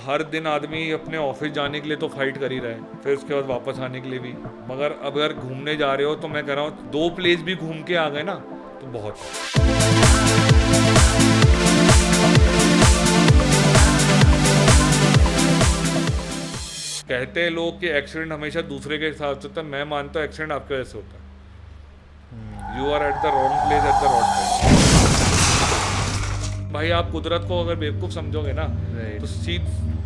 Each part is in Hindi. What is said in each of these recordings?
हर दिन आदमी अपने ऑफिस जाने के लिए तो फाइट कर ही रहा है, फिर उसके बाद वापस आने के लिए भी। मगर अगर घूमने जा रहे हो तो मैं कह रहा हूँ 2 प्लेस भी घूम के आ गए ना तो बहुत है। कहते हैं लोग कि एक्सीडेंट हमेशा दूसरे के साथ होता है, मैं मानता हूँ एक्सीडेंट आपके वजह से होता है। You are at the wrong place at the wrong time. भाई आप कुदरत को अगर बेवकूफ़ समझोगे ना तो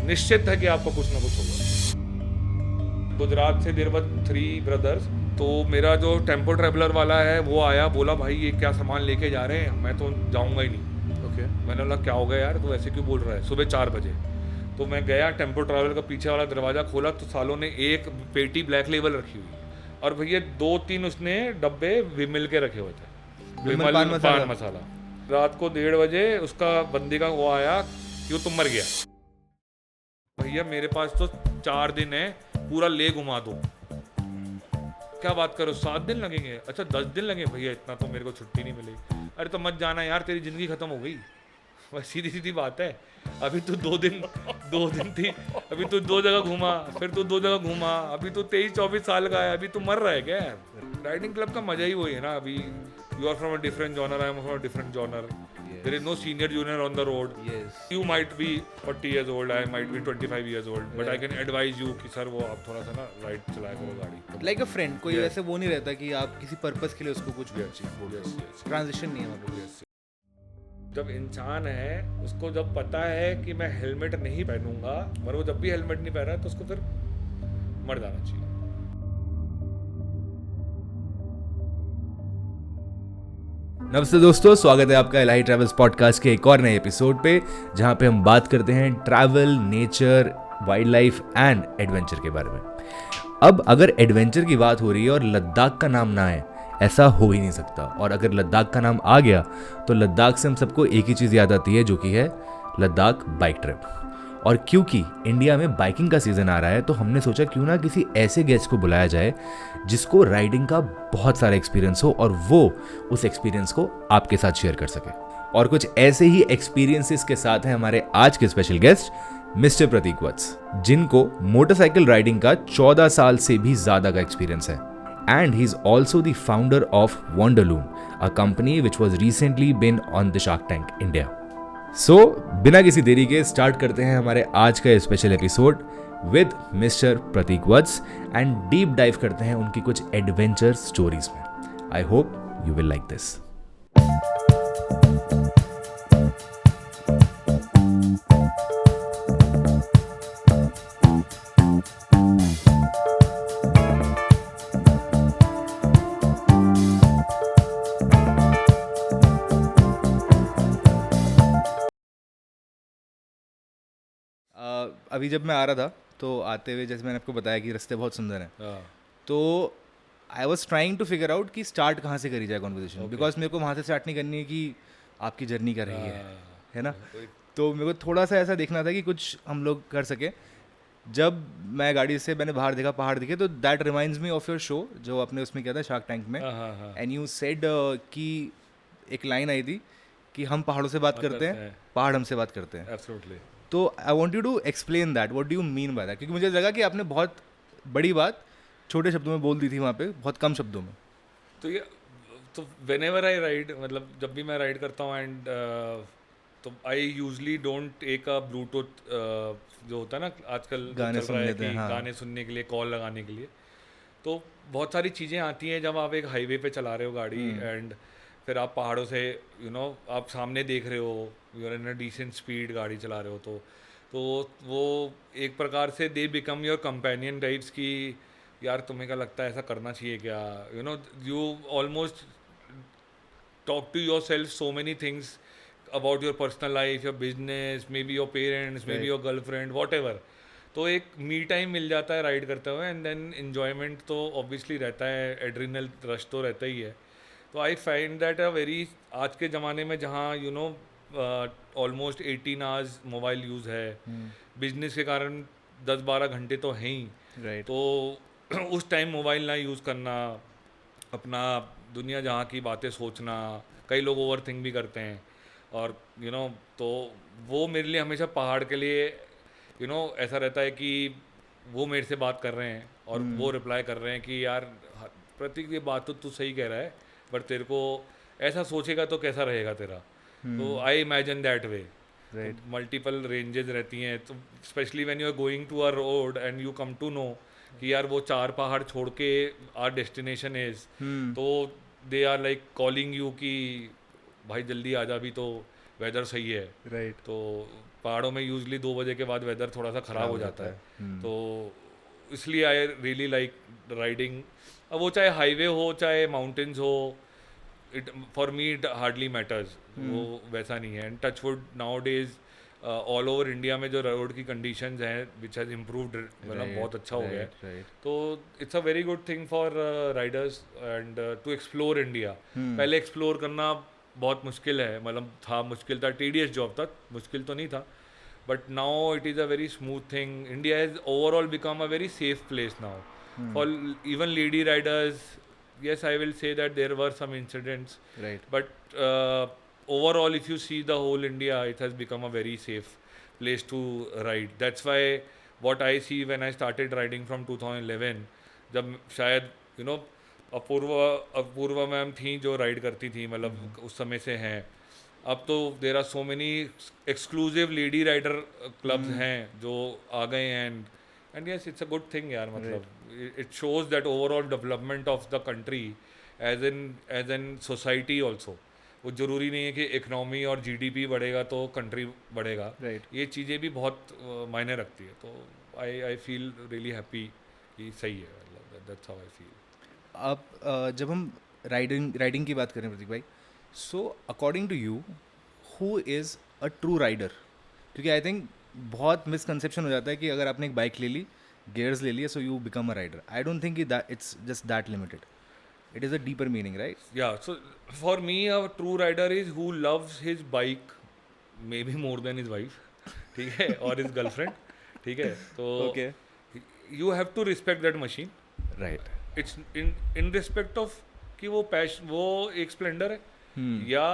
निश्चित है कि आपको कुछ ना कुछ होगा। गुजरात से देर बाद 3 ब्रदर्स, तो मेरा जो टेम्पो ट्रेवलर वाला है वो आया, बोला भाई ये क्या सामान लेके जा रहे हैं, मैं तो जाऊंगा ही नहीं। ओके मैंने बोला क्या हो गया यार, तो ऐसे क्यों बोल रहा है। सुबह 4 बजे तो मैं गया, टेम्पो ट्रैवलर का पीछे वाला दरवाज़ा खोला तो सालों ने एक पेटी ब्लैक लेबल रखी हुई और भैया 2-3 उसने डब्बे विमल के रखे हुए थे, विमल पान मसाला। रात को 1:30 बजे उसका बंदी का वो आया कि वो तुम मर गया। भैया मेरे पास तो 4 दिन है, पूरा ले घुमा दो। क्या बात करो 7 दिन लगेंगे, अच्छा 10 दिन लगे भैया, इतना तो मेरे को छुट्टी नहीं मिलेगी। अरे तो मत जाना यार, तेरी जिंदगी खत्म हो गई। बस सीधी सीधी बात है। अभी तू 2 दिन थी, अभी तू 2 जगह घूमा, फिर तू 2 जगह घूमा, अभी तू 23-24 साल का है, अभी तू मर रहा है क्या यार। राइडिंग क्लब का मजा ही वही है ना। अभी you are from a different genre, I am from a different genre, there is no senior junior on the road. You might be 40 years old, I might be 25 years old, but I can advise you कि सर वो आप थोड़ा सा ना राइड चलाया करो गाड़ी लाइक अ फ्रेंड। कोई ऐसे वो नहीं रहता कि आप किसी पर्पस के लिए उसको कुछ ट्रांजिशन नहीं है मतलब। जब इंसान है उसको जब पता है कि मैं हेलमेट नहीं पहनूंगा, मगर वो जब भी हेलमेट नहीं पहना है तो उसको फिर मर जाना चाहिए। नमस्ते दोस्तों, स्वागत है आपका इलाही ट्रैवल्स पॉडकास्ट के एक और नए एपिसोड पे, जहां पे हम बात करते हैं travel, nature, wild life and adventure के बारे में। अब अगर एडवेंचर की बात हो रही है और लद्दाख का नाम ना आए, ऐसा हो ही नहीं सकता। और अगर लद्दाख का नाम आ गया तो लद्दाख से हम सबको एक ही चीज़ याद आती है, जो कि है लद्दाख बाइक ट्रिप। और क्योंकि इंडिया में बाइकिंग का सीज़न आ रहा है तो हमने सोचा क्यों ना किसी ऐसे गेस्ट को बुलाया जाए जिसको राइडिंग का बहुत सारा एक्सपीरियंस हो और वो उस एक्सपीरियंस को आपके साथ शेयर कर सके। और कुछ ऐसे ही एक्सपीरियंसेस के साथ हैं हमारे आज के स्पेशल गेस्ट मिस्टर प्रतीक वत्स, जिनको मोटरसाइकिल राइडिंग का 14 साल से भी ज़्यादा का एक्सपीरियंस है। And he's also the founder of Wanderloom, a company which was recently been on the Shark Tank India. So, बिना किसी देरी के स्टार्ट करते हैं हमारे आज का special episode with mister Prateek Vats and deep dive करते हैं उनकी कुछ एडवेंचर स्टोरीज में। I hope you will like this. अभी जब मैं आ रहा था तो आते हुए जैसे मैंने आपको बताया कि रास्ते बहुत सुंदर हैं, तो I was trying to figure out कि स्टार्ट कहाँ से करी जाए कॉन्वर्सेशन, बिकॉज मेरे को वहाँ से स्टार्ट नहीं करनी है कि आपकी जर्नी कर रही है ना। तो मेरे को थोड़ा सा ऐसा देखना था कि कुछ हम लोग कर सके। जब मैं गाड़ी से मैंने बाहर देखा, पहाड़ दिखे, तो that reminds me of your show जो आपने उसमें किया था शार्क टैंक में। एंड यू सेड कि एक लाइन आई थी कि हम पहाड़ों से बात करते हैं, पहाड़ हमसे बात करते हैं। एब्सोल्युटली। तो I want you to explain that, what do you mean by that, क्योंकि मुझे लगा कि आपने बहुत बड़ी बात छोटे शब्दों में बोल दी थी वहाँ पे, बहुत कम शब्दों में। तो ये तो व्हेनेवर आई राइड, मतलब जब भी मैं राइड करता हूँ एंड तो I usually don't take a Bluetooth, जो होता है ना आजकल गाने चल रहा है कि हाँ। गाने सुनने के लिए, कॉल लगाने के लिए। तो बहुत सारी चीज़ें आती हैं जब आप एक हाईवे पे चला रहे हो गाड़ी एंड फिर आप पहाड़ों से आप सामने देख रहे हो, you are in a decent speed गाड़ी चला रहे हो, तो वो एक प्रकार से they become your companion types की यार तुम्हें क्या लगता है ऐसा करना चाहिए क्या, you almost talk to yourself so many things about your personal life, your business, maybe your parents, maybe your girlfriend, whatever. तो एक मी टाइम मिल जाता है राइड करते हुए एंड देन इन्जॉयमेंट तो ऑब्वियसली रहता है, एड्रिनल रश तो रहता ही है। तो I find that a very, आज के ज़माने में जहाँ ऑलमोस्ट 18 आवर्स मोबाइल यूज़ है, बिजनेस के कारण 10-12 घंटे तो हैं ही, तो उस टाइम मोबाइल ना यूज़ करना, अपना दुनिया जहाँ की बातें सोचना, कई लोग ओवर थिंक भी करते हैं और तो वो मेरे लिए हमेशा पहाड़ के लिए यू नो ऐसा रहता है कि वो मेरे से बात कर रहे हैं और वो रिप्लाई कर रहे हैं कि यार प्रतीक ये बात तो तू सही कह रहा है, बट तेरे को ऐसा सोचेगा तो कैसा रहेगा तेरा. तो I imagine that way. Multiple ranges रहती हैं, तो specially when you are going to a road and you come to know कि यार वो 4 पहाड़ छोड़ के आवर डेस्टिनेशन इज, तो they are like calling you कि भाई जल्दी आ जा, अभी तो वेदर सही है. राइट. तो पहाड़ों में यूजली 2 बजे के बाद वेदर थोड़ा सा ख़राब हो जाता है. तो इसलिए आई रियली लाइक राइडिंग. अब वो चाहे हाईवे हो चाहे माउंटेन्स हो, it for me it hardly matters. वो वैसा नहीं है. And touch wood now days all over India में जो रोड की कंडीशंस हैं विच हैज़ इम्प्रूव्ड, मतलब बहुत अच्छा हो गया है. तो it's a very good thing for riders and to explore India. पहले एक्सप्लोर करना बहुत मुश्किल है, मतलब था मुश्किल था, टीडियस जॉब था, मुश्किल तो नहीं था, but now it is a very smooth thing. India has overall become a very safe place now for even lady Riders. Yes, I will say that there were some incidents, Right. but overall, if you see the whole India, it has become a very safe place to ride. That's why what I see when I started riding from 2011, जब शायद you know अपूर्वा मैम थी जो राइड करती थी, मतलब उस समय से हैं. अब तो there are so many exclusive lady rider clubs हैं जो आ गए हैं. And yes, it's a good thing यार, मतलब it shows that overall development of the country as in society also. वो ज़रूरी नहीं है कि इकनॉमी और GDP बढ़ेगा तो कंट्री बढ़ेगा. ये चीज़ें भी बहुत मायने रखती है. तो आई फील रियली हैप्पी कि सही है, मतलब दैट्स हाउ आई फील. आप जब हम राइडिंग की बात करें प्रतीक भाई, so according to you who is a true rider? क्योंकि आई थिंक बहुत मिसकंसेप्शन हो जाता है कि अगर आपने एक बाइक ले ली, गियर्स ले लिए, so you become a rider. I don't think that it's just that limited. It is a deeper meaning, right? या so for me a true rider is who loves his bike may be more than his wife, ठीक है, और हिज गर्लफ्रेंड, ठीक है. तो you have to respect that machine, right. It's in respect of कि वो एक स्प्लेंडर है या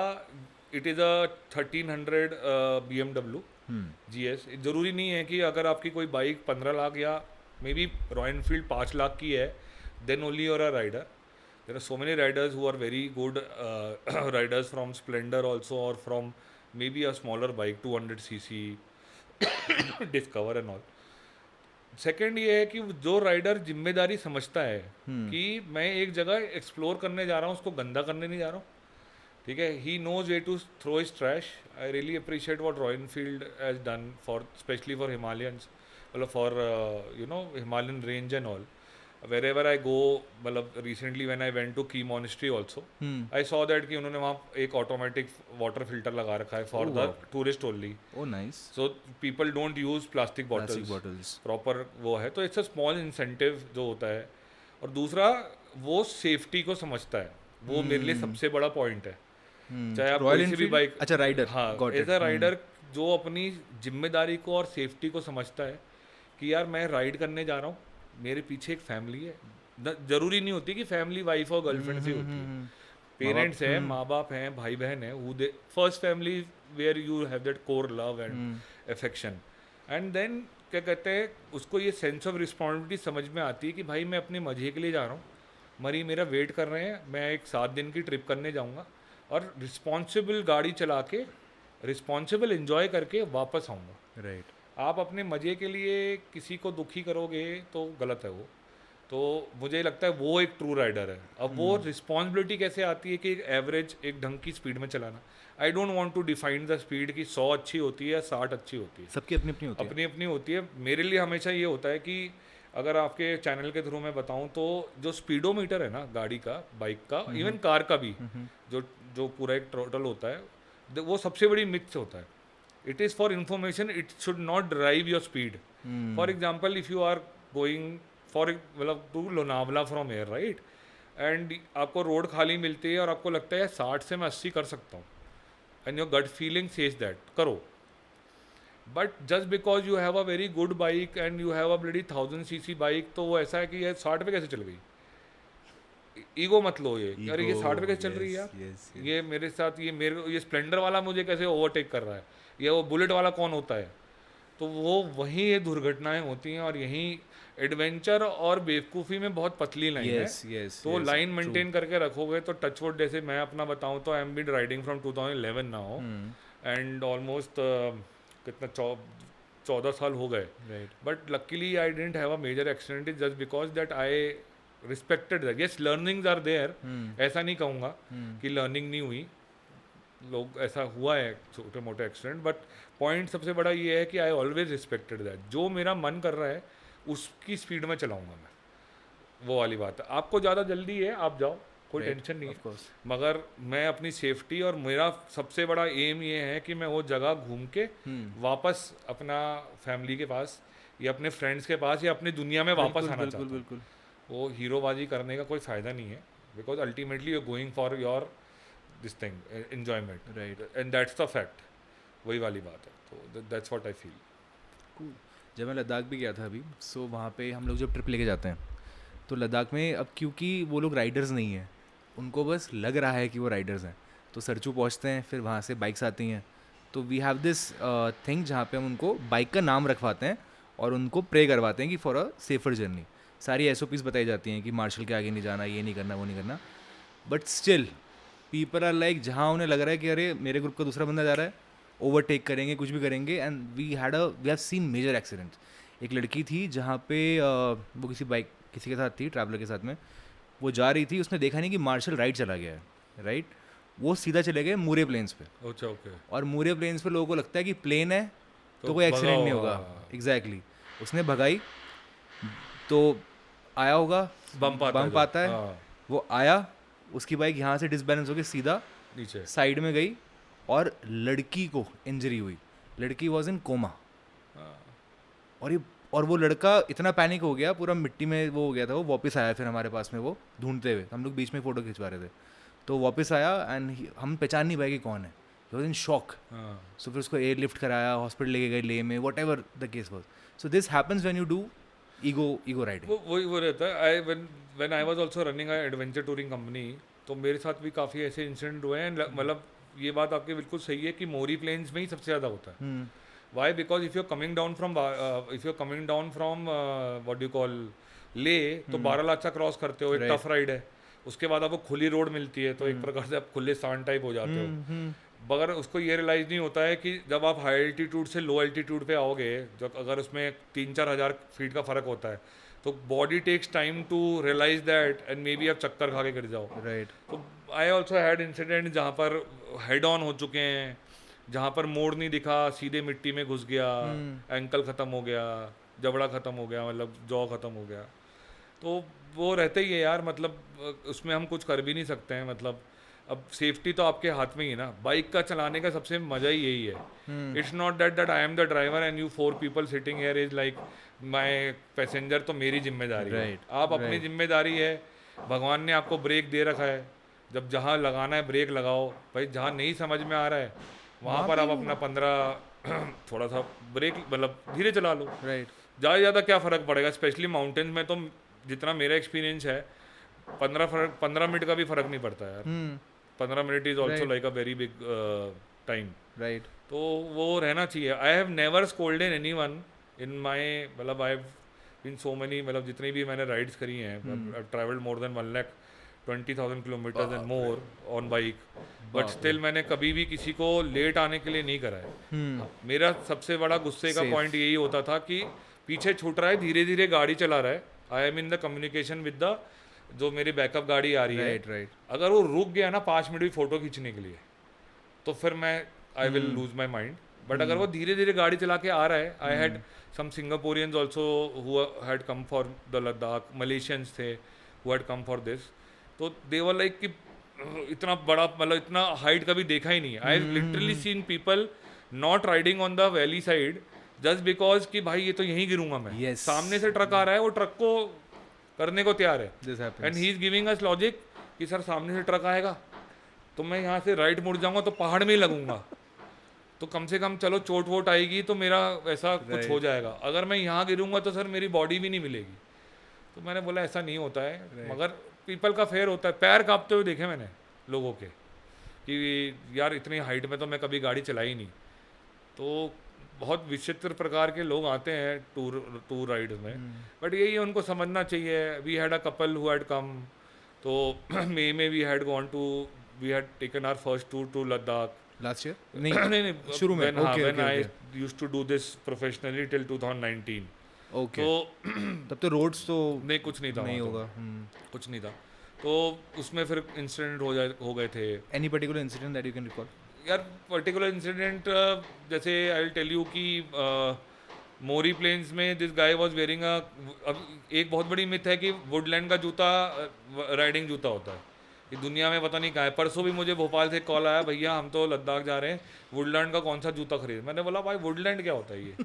it is a 1300 BMW GS. ज़रूरी नहीं है कि अगर आपकी कोई बाइक 15 लाख या may be Royal Enfield 5 lakh की है, then only you're a rider. There are so many riders who are very good riders from Splendor also, और from may be a smaller bike 200cc Discover and all. Second ये है कि जो राइडर जिम्मेदारी समझता है कि मैं एक जगह एक्सप्लोर करने जा रहा हूँ, उसको गंदा करने नहीं जा रहा हूँ, ठीक है. He knows way to throw his trash. I really appreciate what Royal Enfield has done for specially for Himalayans, मतलब for you know Himalayan range and all. wherever I go, मतलब recently when I went to Key Monastery also, I saw that कि उन्होंने वहाँ एक automatic water filter लगा रखा है for the tourist only. Oh nice. So people don't use plastic bottles. Proper वो है, तो it's a small incentive जो होता है. और दूसरा वो safety को समझता है, वो मेरे लिए सबसे बड़ा point है. चाहे आप कोई सी भी बाइक, अच्छा राइडर, हाँ, एज अ राइडर जो अपनी जिम्मेदारी को और सेफ्टी को समझता है कि यार मैं राइड करने जा रहा हूँ, मेरे पीछे एक फैमिली है. जरूरी नहीं होती कि फैमिली वाइफ और गर्लफ्रेंड से होती है. पेरेंट्स हैं, माँ बाप हैं, भाई बहन हैं, who they first family where you have that core love and affection. And then क्या कहते हैं, उसको ये सेंस ऑफ रिस्पॉन्सिबिलिटी समझ में आती है कि भाई मैं अपने मजे के लिए जा रहा हूँ, मरी मेरा वेट कर रहे हैं, मैं एक 7 दिन की ट्रिप करने जाऊँगा और रिस्पॉन्सिबल गाड़ी चला के रिस्पॉन्सिबल एंजॉय करके वापस आऊँगा. राइट. आप अपने मज़े के लिए किसी को दुखी करोगे तो गलत है वो. तो मुझे लगता है वो एक ट्रू राइडर है. अब वो रिस्पॉन्सिबिलिटी कैसे आती है कि एक एवरेज एक ढंग की स्पीड में चलाना. I don't want to define the speed कि 100 अच्छी होती है या 60 अच्छी होती है. सबकी अपनी अपनी होती है. अपनी अपनी होती है. मेरे लिए हमेशा ये होता है कि अगर आपके चैनल के थ्रू मैं बताऊं तो जो स्पीडोमीटर है ना गाड़ी का, बाइक का, इवन कार का भी, जो पूरा एक टोटल होता है, वो सबसे बड़ी मिथ होता है. It is for information. It should not drive your speed. For example, if you are going for मतलब to Lonavala from here, right? And आपको रोड खाली मिलती है और आपको लगता है 60 से मैं 80 कर सकता हूँ, and your gut feeling says that करो. But just because you have a very good bike and you have a bloody 1000cc bike, तो वो ऐसा है कि ये 60 पे कैसे चल गई. ईगो मत लो ये, अरे ये 60 पे कैसे चल रही है यार, ये मेरे साथ ये स्प्लेंडर वाला मुझे कैसे ओवरटेक कर रहा है, या वो बुलेट वाला कौन होता है. तो वो वहीं ये दुर्घटनाएं होती हैं और यहीं एडवेंचर और बेवकूफ़ी में बहुत पतली लाइन है। तो लाइन मेंटेन करके रखोगे तो टचवुड, जैसे मैं अपना बताऊं तो I am been riding from 2011 now and almost कितना 14 साल हो गए, but luckily I didn't have a major accident just because that I respected that. Yes, learnings are there, ऐसा नहीं कहूँगा कि लर्निंग नहीं हुई, लोग ऐसा हुआ है छोटे मोटे एक्सीडेंट, बट पॉइंट सबसे बड़ा ये है कि आई ऑलवेज रिस्पेक्टेड दैट। जो मेरा मन कर रहा है उसकी स्पीड में चलाऊंगा मैं, वो वाली बात है। आपको ज़्यादा जल्दी है, आप जाओ, कोई टेंशन नहीं है, मगर मैं अपनी सेफ्टी और मेरा सबसे बड़ा एम ये है कि मैं वो जगह घूम के वापस अपना फैमिली के पास या अपने फ्रेंड्स के पास या अपनी दुनिया में वापस आना चाहता हूँ। वो हीरोबाजी करने का कोई फ़ायदा नहीं है, because ultimately you going for your this thing enjoyment, right, and that's the fact, वही वाली बात है। तो दैट्स व्हाट आई फील। जब मैं लद्दाख भी गया था अभी, सो वहाँ पे हम लोग जब ट्रिप लेके जाते हैं तो लद्दाख में अब क्योंकि वो लोग राइडर्स नहीं हैं, उनको बस लग रहा है कि वो राइडर्स हैं, तो सरचू पहुँचते हैं, फिर वहाँ से बाइक्स आती हैं, तो वी हैव दिस थिंग जहाँ पे हम उनको बाइक का नाम रखवाते हैं और उनको प्रे करवाते हैं कि फॉर अ सेफर जर्नी। सारी SOPs बताई जाती हैं कि मार्शल के आगे नहीं जाना, ये नहीं करना, वो नहीं करना, but still people are like, जहाँ उन्हें लग रहा है कि अरे मेरे ग्रुप का दूसरा बंदा जा रहा है, ओवरटेक करेंगे, कुछ भी करेंगे, and we have seen major accidents. एक लड़की थी जहाँ पे वो किसी के साथ थी, ट्रैवलर के साथ में, वो जा रही थी, उसने देखा नहीं कि मार्शल राइट चला गया है, राइट, वो सीधा चले गए मूरे प्लेन्स पे। अच्छा, ओके। और मूरे प्लेन्स पे लोगों को लगता है कि प्लेन है तो कोई एक्सीडेंट नहीं होगा। एग्जैक्टली, उसने भगाई तो आया होगा, बम्प आता है, वो आया, उसकी बाइक यहाँ से डिसबैलेंस होकर सीधा नीचे साइड में गई और लड़की को इंजरी हुई, लड़की वॉज इन कोमा। और वो लड़का इतना पैनिक हो गया, पूरा मिट्टी में वो हो गया था, वो वापस आया फिर हमारे पास में, वो ढूंढते हुए, हम लोग बीच में फ़ोटो खिंचवा रहे थे, तो वापस आया एंड हम पहचान नहीं पाए कि कौन है, ही वॉज इन शॉक। सो फिर उसको एयरलिफ्ट कराया, हॉस्पिटल लेके गए ले में, what ever the case was. So this happens when you do ego riding. वो रहता है। When I was also running a adventure touring company, तो मेरे साथ भी काफ़ी ऐसे इंसिडेंट हुए हैं। मतलब ये बात आपकी बिल्कुल सही है कि मोरी प्लेन्स में ही सबसे ज़्यादा होता है। Why? Because if you're coming down from what do you call ले, तो बारालाचा क्रॉस करते हो, एक टफ राइड है, उसके बाद आपको खुली रोड मिलती है, तो एक प्रकार से आप खुले सांड टाइप हो जाते हो। मगर उसको ये रियलाइज नहीं होता है कि जब आप हाई एल्टीट्यूड से लो एल्टीट्यूड पे आओगे, जब अगर उसमें 3-4 हज़ार फीट का फर्क होता है, तो body takes time to realise that and maybe आप चक्कर खा के गिर जाओ, राइट। तो आई ऑल्सो हैड इंसिडेंट जहाँ पर हेड ऑन हो चुके हैं, जहाँ पर मोड़ नहीं दिखा, सीधे मिट्टी में घुस गया, एंकल ख़त्म हो गया, जबड़ा ख़त्म हो गया, मतलब जॉ ख़त्म हो गया। तो वो रहते ही है यार, मतलब उसमें हम कुछ कर भी नहीं सकते हैं। मतलब अब सेफ्टी तो आपके हाथ में ही है ना। बाइक का चलाने का सबसे मज़ा ही यही है। It's not that I am the driver and you 4 people sitting here is like my passenger. तो मेरी जिम्मेदारी है, आप अपनी जिम्मेदारी है। भगवान ने आपको ब्रेक दे रखा है, जब जहाँ लगाना है ब्रेक लगाओ भाई। जहाँ नहीं समझ में आ रहा है वहाँ पर आप अपना 15 थोड़ा सा ब्रेक, मतलब धीरे चला लो, राइट। ज़्यादा क्या फ़र्क पड़ेगा, स्पेशली माउंटेन्स में। तो जितना मेरा एक्सपीरियंस है, 15 मिनट का भी फ़र्क नहीं पड़ता यार। 15 minute is also like a very big time, right. तो वो रहना चाहिए। I have never scolded anyone in my, मतलब I have been so many, मतलब जितनी भी मैंने राइड्स करी हैं, I travelled more than 1,20,000 kilometres and more on bike, but still मैंने कभी भी किसी को लेट आने के लिए नहीं करा है। मेरा सबसे बड़ा गुस्से का पॉइंट यही होता था कि पीछे छूट रहा है, धीरे धीरे गाड़ी चला रहा है, I am in the communication with the जो मेरी बैकअप गाड़ी आ रही है, राइट। अगर वो रुक गया ना 5 मिनट भी फोटो खींचने के लिए, तो फिर मैं I will lose my mind. But अगर वो धीरे धीरे गाड़ी चला के आ रहा है, I had some Singaporeans also who had come for the Ladakh, Malaysians थे who had come for this. तो दे वर लाइक कि इतना बड़ा, मतलब इतना हाइट कभी देखा ही नहीं है। I literally seen people not riding on the valley side just because कि भाई ये तो यहीं गिरूंगा मैं। yes. सामने से ट्रक आ रहा है, वो ट्रक को करने को तैयार है, and he is giving us logic कि सर सामने से ट्रक आएगा तो मैं यहाँ से राइट मुड़ जाऊंगा तो पहाड़ में ही लगूंगा, तो कम से कम चलो चोट वोट आएगी तो मेरा ऐसा कुछ हो जाएगा। अगर मैं यहाँ गिरूंगा तो सर मेरी बॉडी भी नहीं मिलेगी। तो मैंने बोला ऐसा नहीं होता है, मगर पीपल का फेयर होता है। पैर कांपते हुए देखे मैंने लोगों के कि यार इतनी हाइट में तो मैं कभी गाड़ी चलाई नहीं। तो बहुत विचित्र प्रकार के लोग आते हैं टूर राइड्स में, बट यही है, उनको समझना चाहिए. We had a couple who had come, तो मई में we had taken our first tour to Ladakh last year नहीं शुरू में. when I used to do this professionally till 2019. Okay, तो तब तो रोड्स तो नहीं कुछ नहीं था, नहीं वहाँ तो होगा. कुछ नहीं था. तो उसमें फिर इंसिडेंट हो गए थे. Any particular incident that you can recall? यार पर्टिकुलर इंसिडेंट जैसे आई विल टेल यू कि मोरी प्लेन्स में दिस गाय वाज वेयरिंग एक बहुत बड़ी मिथ है कि वुडलैंड का जूता राइडिंग जूता होता है. ये दुनिया में पता नहीं कहाँ है. परसों भी मुझे भोपाल से कॉल आया, भैया हम तो लद्दाख जा रहे हैं, वुडलैंड का कौन सा जूता खरीद. मैंने बोला भाई वुडलैंड क्या होता है ये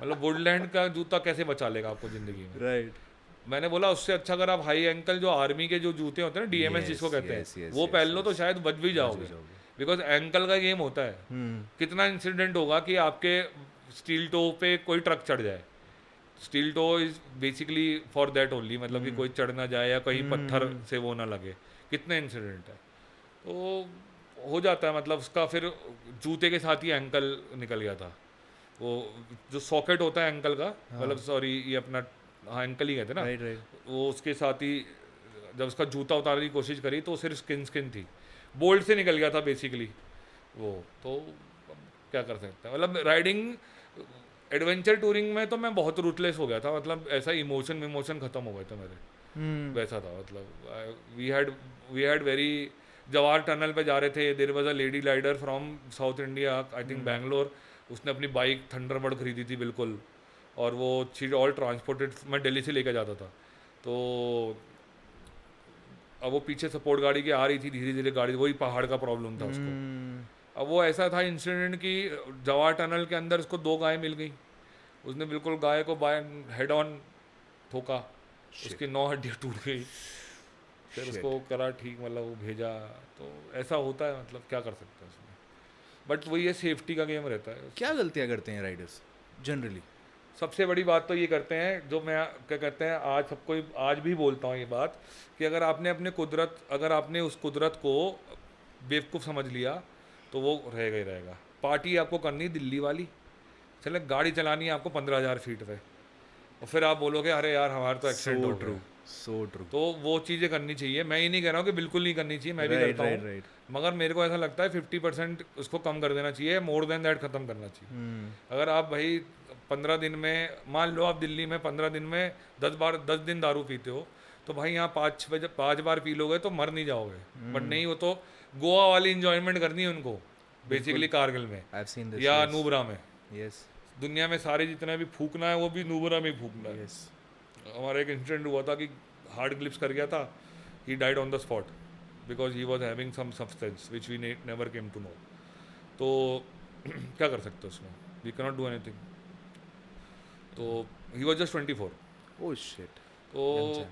मतलब वुडलैंड का जूता कैसे बचा लेगा आपको ज़िंदगी में. राइट. मैंने बोला उससे अच्छा अगर आप हाई एंकल जो आर्मी के जो जूते होते हैं ना, डीएमएस जिसको कहते हैं, वो पहन लो तो शायद बच भी जाओगे, बिकॉज एंकल का गेम होता है. कितना इंसिडेंट होगा कि आपके स्टील टो पे कोई ट्रक चढ़ जाए. Steel toe is basically for that only, मतलब कि कोई चढ़ ना जाए या कहीं पत्थर से वो ना लगे. कितने इंसिडेंट है. तो हो जाता है, मतलब उसका फिर जूते के साथ ही एंकल निकल गया था. वो जो सॉकेट होता है एंकल का, मतलब सॉरी ये अपना एंकल ही कहते हैं ना, राइट राइट. वो उसके साथ ही जब उसका जूता उतारने की कोशिश करी तो सिर्फ स्किन थी, बोल्ट से निकल गया था बेसिकली वो. तो क्या कर सकते हैं, मतलब राइडिंग एडवेंचर टूरिंग में तो मैं बहुत रूटलेस हो गया था. मतलब ऐसा इमोशन खत्म हो गए थे मेरे. वैसा था, मतलब we had very Jawahar tunnel पे जा रहे थे. There was a lady rider from south India, I think Bangalore. उसने अपनी बाइक थंडरबर्ड खरीदी थी बिल्कुल, और वो चीज़ ऑल ट्रांसपोर्टेड, मैं दिल्ली से लेकर जाता था. तो अब वो पीछे सपोर्ट गाड़ी की आ रही थी धीरे धीरे गाड़ी, वही पहाड़ का प्रॉब्लम था उसको. अब वो ऐसा था इंसिडेंट कि जवाहर टनल के अंदर उसको 2 गाय मिल गई. उसने बिल्कुल गाय को हेड ऑन ठोका, उसकी 9 हड्डियाँ टूट गई. फिर उसको करा ठीक, मतलब वो भेजा. तो ऐसा होता है, मतलब क्या कर सकते हैं उसमें. बट वही ये सेफ्टी का गेम रहता है. क्या गलतियाँ करते हैं राइडर्स जनरली? सबसे बड़ी बात तो ये करते हैं, जो मैं क्या कहते हैं, आज भी बोलता हूँ ये बात, कि अगर आपने उस कुदरत को बेवकूफ़ समझ लिया तो वो रहेगा ही रहेगा. पार्टी आपको करनी दिल्ली वाली, चले गाड़ी चलानी है आपको 15,000 फीट पे, और फिर आप बोलोगे अरे यार हमारा तो एक्सीडेंट हो गया. So true. तो वो चीज़ें करनी चाहिए. मैं ये नहीं कह रहा हूँ कि बिल्कुल नहीं करनी चाहिए, मैं भी करता हूँ, मगर मेरे को ऐसा लगता है 50% उसको कम कर देना चाहिए, मोर देन दैट ख़त्म करना चाहिए. अगर आप भाई 15 दिन में, मान लो आप दिल्ली में 15 दिन में 10 दिन दारू पीते हो, तो भाई यहाँ 5 बार पी लोगे तो मर नहीं जाओगे. बट नहीं, वो तो गोवा वाली इंजॉयमेंट करनी है उनको बेसिकली, कारगिल में या नूबरा में. यस. दुनिया में सारे जितने भी फूकना है वो भी नूबरा में फूकना है. हमारा एक इंसिडेंट हुआ था कि हार्ड ग्लिप्स कर गया था, he died on the spot because he was having some substance which we never came to know. तो क्या कर सकते हो उसमें, we can not do anything. तो he was just 24. Oh shit. तो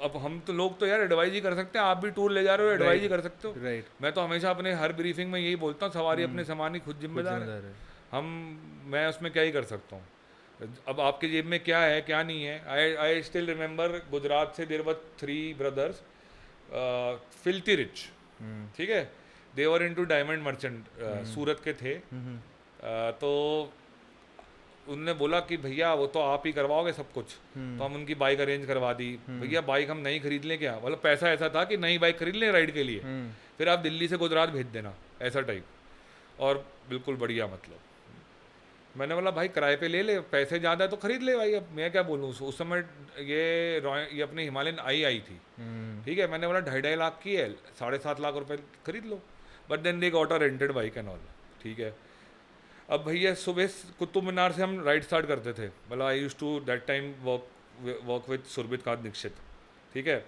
अब हम तो लोग तो यार एडवाइज ही कर सकते हैं. आप भी टूर ले जा रहे हो, एडवाइज ही कर सकते हो. राइट. मैं तो हमेशा अपने हर ब्रीफिंग में यही बोलता हूँ, सवारी अपने सामान ही खुद जिम्मेदार है. मैं उसमें क्या ही कर सकता हूँ. अब आपके जेब में क्या है क्या नहीं है. आई स्टिल रिमेंबर गुजरात से there were 3 brothers, filthy rich, ठीक है. They were into diamond merchant, Surat के थे. तो उनने बोला कि भैया वो तो आप ही करवाओगे सब कुछ. तो हम उनकी बाइक अरेंज करवा दी. भैया बाइक हम नहीं खरीद लें क्या, मतलब पैसा ऐसा था कि नई बाइक खरीद लें राइड के लिए, फिर आप दिल्ली से गुजरात भेज देना, ऐसा टाइप. और बिल्कुल बढ़िया, मतलब मैंने बोला भाई किराए पे ले ले, पैसे ज़्यादा है तो खरीद ले भाई. अब मैं क्या बोलूँ, उस समय ये अपने हिमालयन आई थी, ठीक है. मैंने बोला 2.5 लाख की है, 7.5 लाख रुपए खरीद लो. But then they got a rented bike and all, ठीक है. अब भैया सुबह कुतुब मीनार से हम राइड स्टार्ट करते थे. मतलब I used to that time work with Surbhit Kant Dikshit, ठीक है.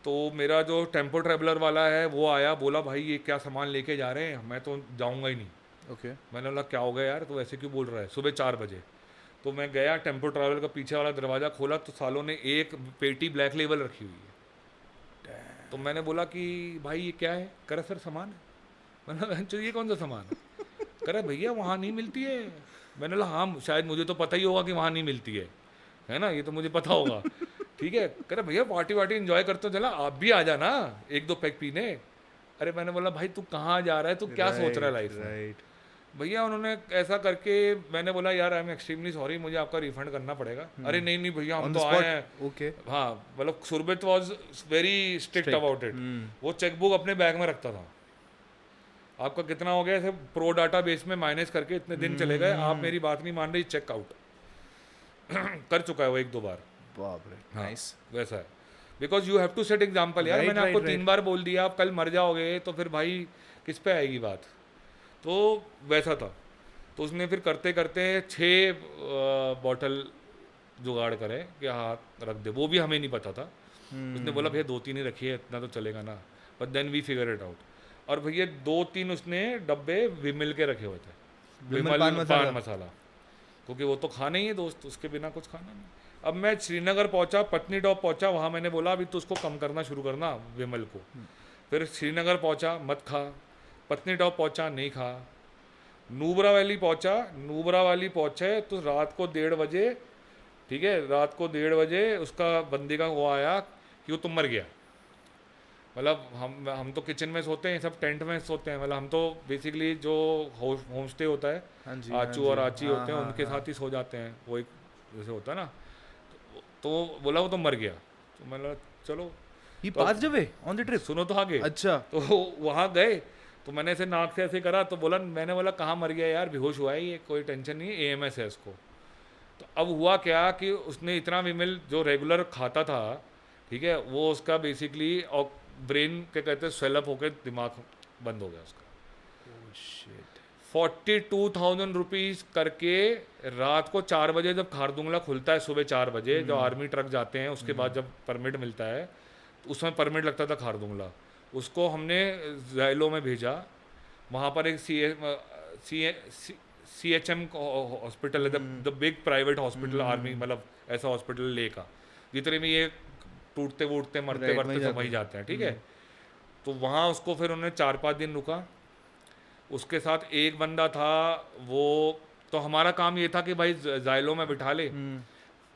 तो मेरा जो टेम्पो ट्रैवलर वाला है वो आया, बोला भाई ये क्या सामान लेके जा रहे हैं, मैं तो जाऊँगा ही नहीं. ओके. मैंने बोला क्या हो गया यार, तो ऐसे क्यों बोल रहा है. सुबह 4 बजे तो मैं गया, टेम्पो ट्रैवल का पीछे वाला दरवाज़ा खोला तो सालों ने एक पेटी ब्लैक लेबल रखी हुई है. तो मैंने बोला कि भाई ये क्या है. करा सर सामान है. मैंने कहा ये कौन सा सामान है. करा भैया वहाँ नहीं मिलती है. मैंने बोला हाँ शायद मुझे तो पता ही होगा कि वहाँ नहीं मिलती है ना, ये तो मुझे पता होगा. ठीक है. कह रहे भैया पार्टी इंजॉय करते हो, चला आप भी आ जाना 1-2 पैक पीने. अरे मैंने बोला भाई तू कहाँ जा रहा है, तू क्या सोच रहा है लाइफ में. भैया उन्होंने ऐसा करके, मैंने बोला यार आई एम एक्सट्रीमली सॉरी, मुझे आपका रिफंड करना पड़ेगा। अरे नहीं नहीं भैया हम तो आए हैं। ओके, हाँ मतलब Surbhit was very strict about it. वो चेकबुक अपने बैग में रखता था, आपका कितना हो गया ऐसे प्रो डाटा बेस में माइनस करके इतने दिन चले गए, आप मेरी बात नहीं मान रही, चेक आउट कर चुका है वो 1-2 बार। बाप रे, नाइस। वैसा है, because you have to set example यार। मैंने आपको 3 बार बोल दिया, आप कल मर जाओगे तो फिर भाई किस पे आएगी बात। तो वैसा था। तो उसने फिर करते करते 6 बॉटल जुगाड़ करे कि हाथ रख दे, वो भी हमें नहीं पता था। उसने बोला भैया 2-3 ही रखिए, इतना तो चलेगा ना, but then we figure it out. और भैया 2-3 उसने डब्बे विमल के रखे हुए थे, विमल पान मसाला, क्योंकि वो तो खाना ही है दोस्त, उसके बिना कुछ खाना नहीं। अब मैं श्रीनगर पहुंचा, पत्नी टॉप पहुंचा, वहाँ मैंने बोला अभी तो उसको कम करना शुरू करना विमल को। फिर श्रीनगर पहुंचा, मत खा। पत्नी टॉप पहुंचा, नहीं खा। नूबरा वैली पहुंचा, नूबरा वैली पहुंचे तो रात को 1:30 बजे, ठीक है, रात को 1:30 बजे उसका बंदे का वो आया कि वो तो मर गया। मतलब हम तो किचन में सोते हैं, सब टेंट में सोते हैं। मतलब हम तो बेसिकली जो होम स्टे होता है, आचू और आची होते हैं, उनके साथ ही सो जाते हैं। वो एक जैसे होता है ना, तो बोला वो तो मर गया। तो मैंने चलो He passed away on the trip? सुनो तो आगे। अच्छा। तो वहाँ गए तो मैंने ऐसे नाक से ऐसे करा, तो मैंने बोला कहाँ मर गया यार, बेहोश हुआ है ये, कोई टेंशन नहीं है, AMS है इसको। तो अब हुआ क्या कि उसने इतना विमिल जो रेगुलर खाता था, ठीक है, वो उसका बेसिकली और ब्रेन के कहते हैं स्वेलअप होकर दिमाग बंद हो गया उसका। 42,000 रुपीज़ करके रात को 4 बजे जब खारदुंगला खुलता है, सुबह 4 बजे जो आर्मी ट्रक जाते हैं, उसके बाद जब परमिट मिलता है, तो उसमें परमिट लगता था खारदुंगला, उसको हमने ज़ैलो में भेजा। वहाँ पर एक CHM हॉस्पिटल है, the big private hospital army, मतलब ऐसा हॉस्पिटल ले का, जितने में ये टूटते वूटते मरते मरते सब वहीं जाते हैं, ठीक है। तो वहाँ उसको फिर उन्होंने 4-5 दिन रुका। उसके साथ एक बंदा था, वो तो हमारा काम ये था कि भाई ज़ाइलो में बिठा ले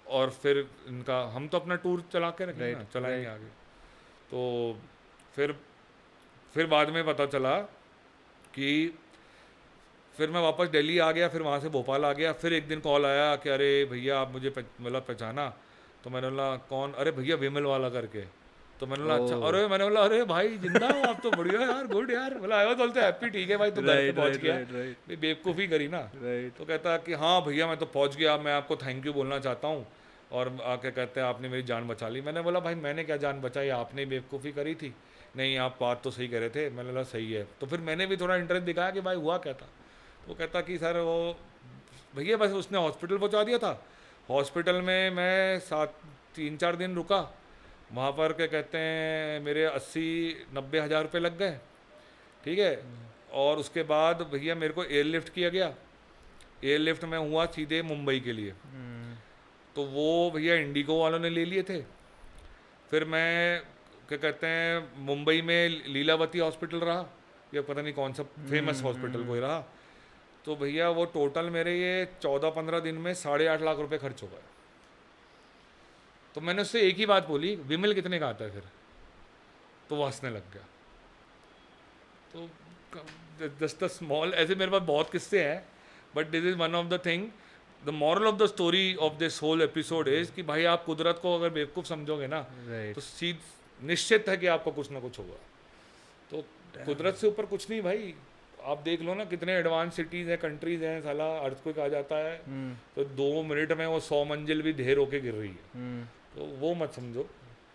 और फिर इनका हम तो अपना टूर चला के रखेंगे ना, चलाएंगे आगे। तो फिर बाद में पता चला कि फिर मैं वापस दिल्ली आ गया, फिर वहाँ से भोपाल आ गया। फिर एक दिन कॉल आया कि अरे भैया आप मुझे मतलब पहचाना? तो मैंने बोला कौन? अरे भैया विमल वाला करके। तो मैंने बोला अच्छा, अरे मैंने बोला अरे भाई जिंदा हो आप तो, बढ़िया यार, गुड यार। बोला आई वाज आल्सो हैप्पी, ठीक है भाई तो घर पे पहुंच गया। बेवकूफ़ी करी ना। तो कहता कि हाँ भैया मैं तो पहुंच गया, मैं आपको थैंक यू बोलना चाहता हूँ। और आके कहते हैं आपने मेरी जान बचा ली। मैंने बोला भाई मैंने क्या जान बचाई, आपने बेवकूफ़ी करी थी। नहीं आप बात तो सही कह रहे थे। मैंने बोला सही है। तो फिर मैंने भी थोड़ा इंटरेस्ट दिखाया कि भाई हुआ क्या था। वो कहता कि सर वो भैया बस उसने हॉस्पिटल पहुँचा दिया था। हॉस्पिटल में मैं 3-4 दिन रुका। वहाँ पर क्या कहते हैं मेरे 80-90 हज़ार रुपये लग गए, ठीक है। और उसके बाद भैया मेरे को एयरलिफ्ट किया गया। एयरलिफ्ट में हुआ सीधे मुंबई के लिए। तो वो भैया इंडिगो वालों ने ले लिए थे। फिर मैं क्या कहते हैं मुंबई में लीलावती हॉस्पिटल रहा, या पता नहीं कौन सा फेमस हॉस्पिटल कोई रहा। तो भैया वो टोटल मेरे ये 14-15 दिन में 8.5 लाख रुपए खर्च हो गए। तो मैंने उससे एक ही बात बोली, विमल कितने का आता है फिर? तो वो हंसने लग गया। तो जस्ट अ स्मॉल, ऐसे मेरे पास बहुत किस्से हैं, but this is one of the thing. The moral of the story of this whole episode is कि भाई आप कुदरत को अगर बेवकूफ़ समझोगे ना, तो निश्चित है कि आपको कुछ ना कुछ होगा। तो कुदरत से ऊपर कुछ नहीं भाई। आप देख लो ना कितने एडवांस सिटीज़ हैं, कंट्रीज़ हैं, साला अर्थक्वेक आ जाता है तो 2 मिनट में वो 100 मंजिल भी ढेर होके गिर रही है। तो वो मत समझो।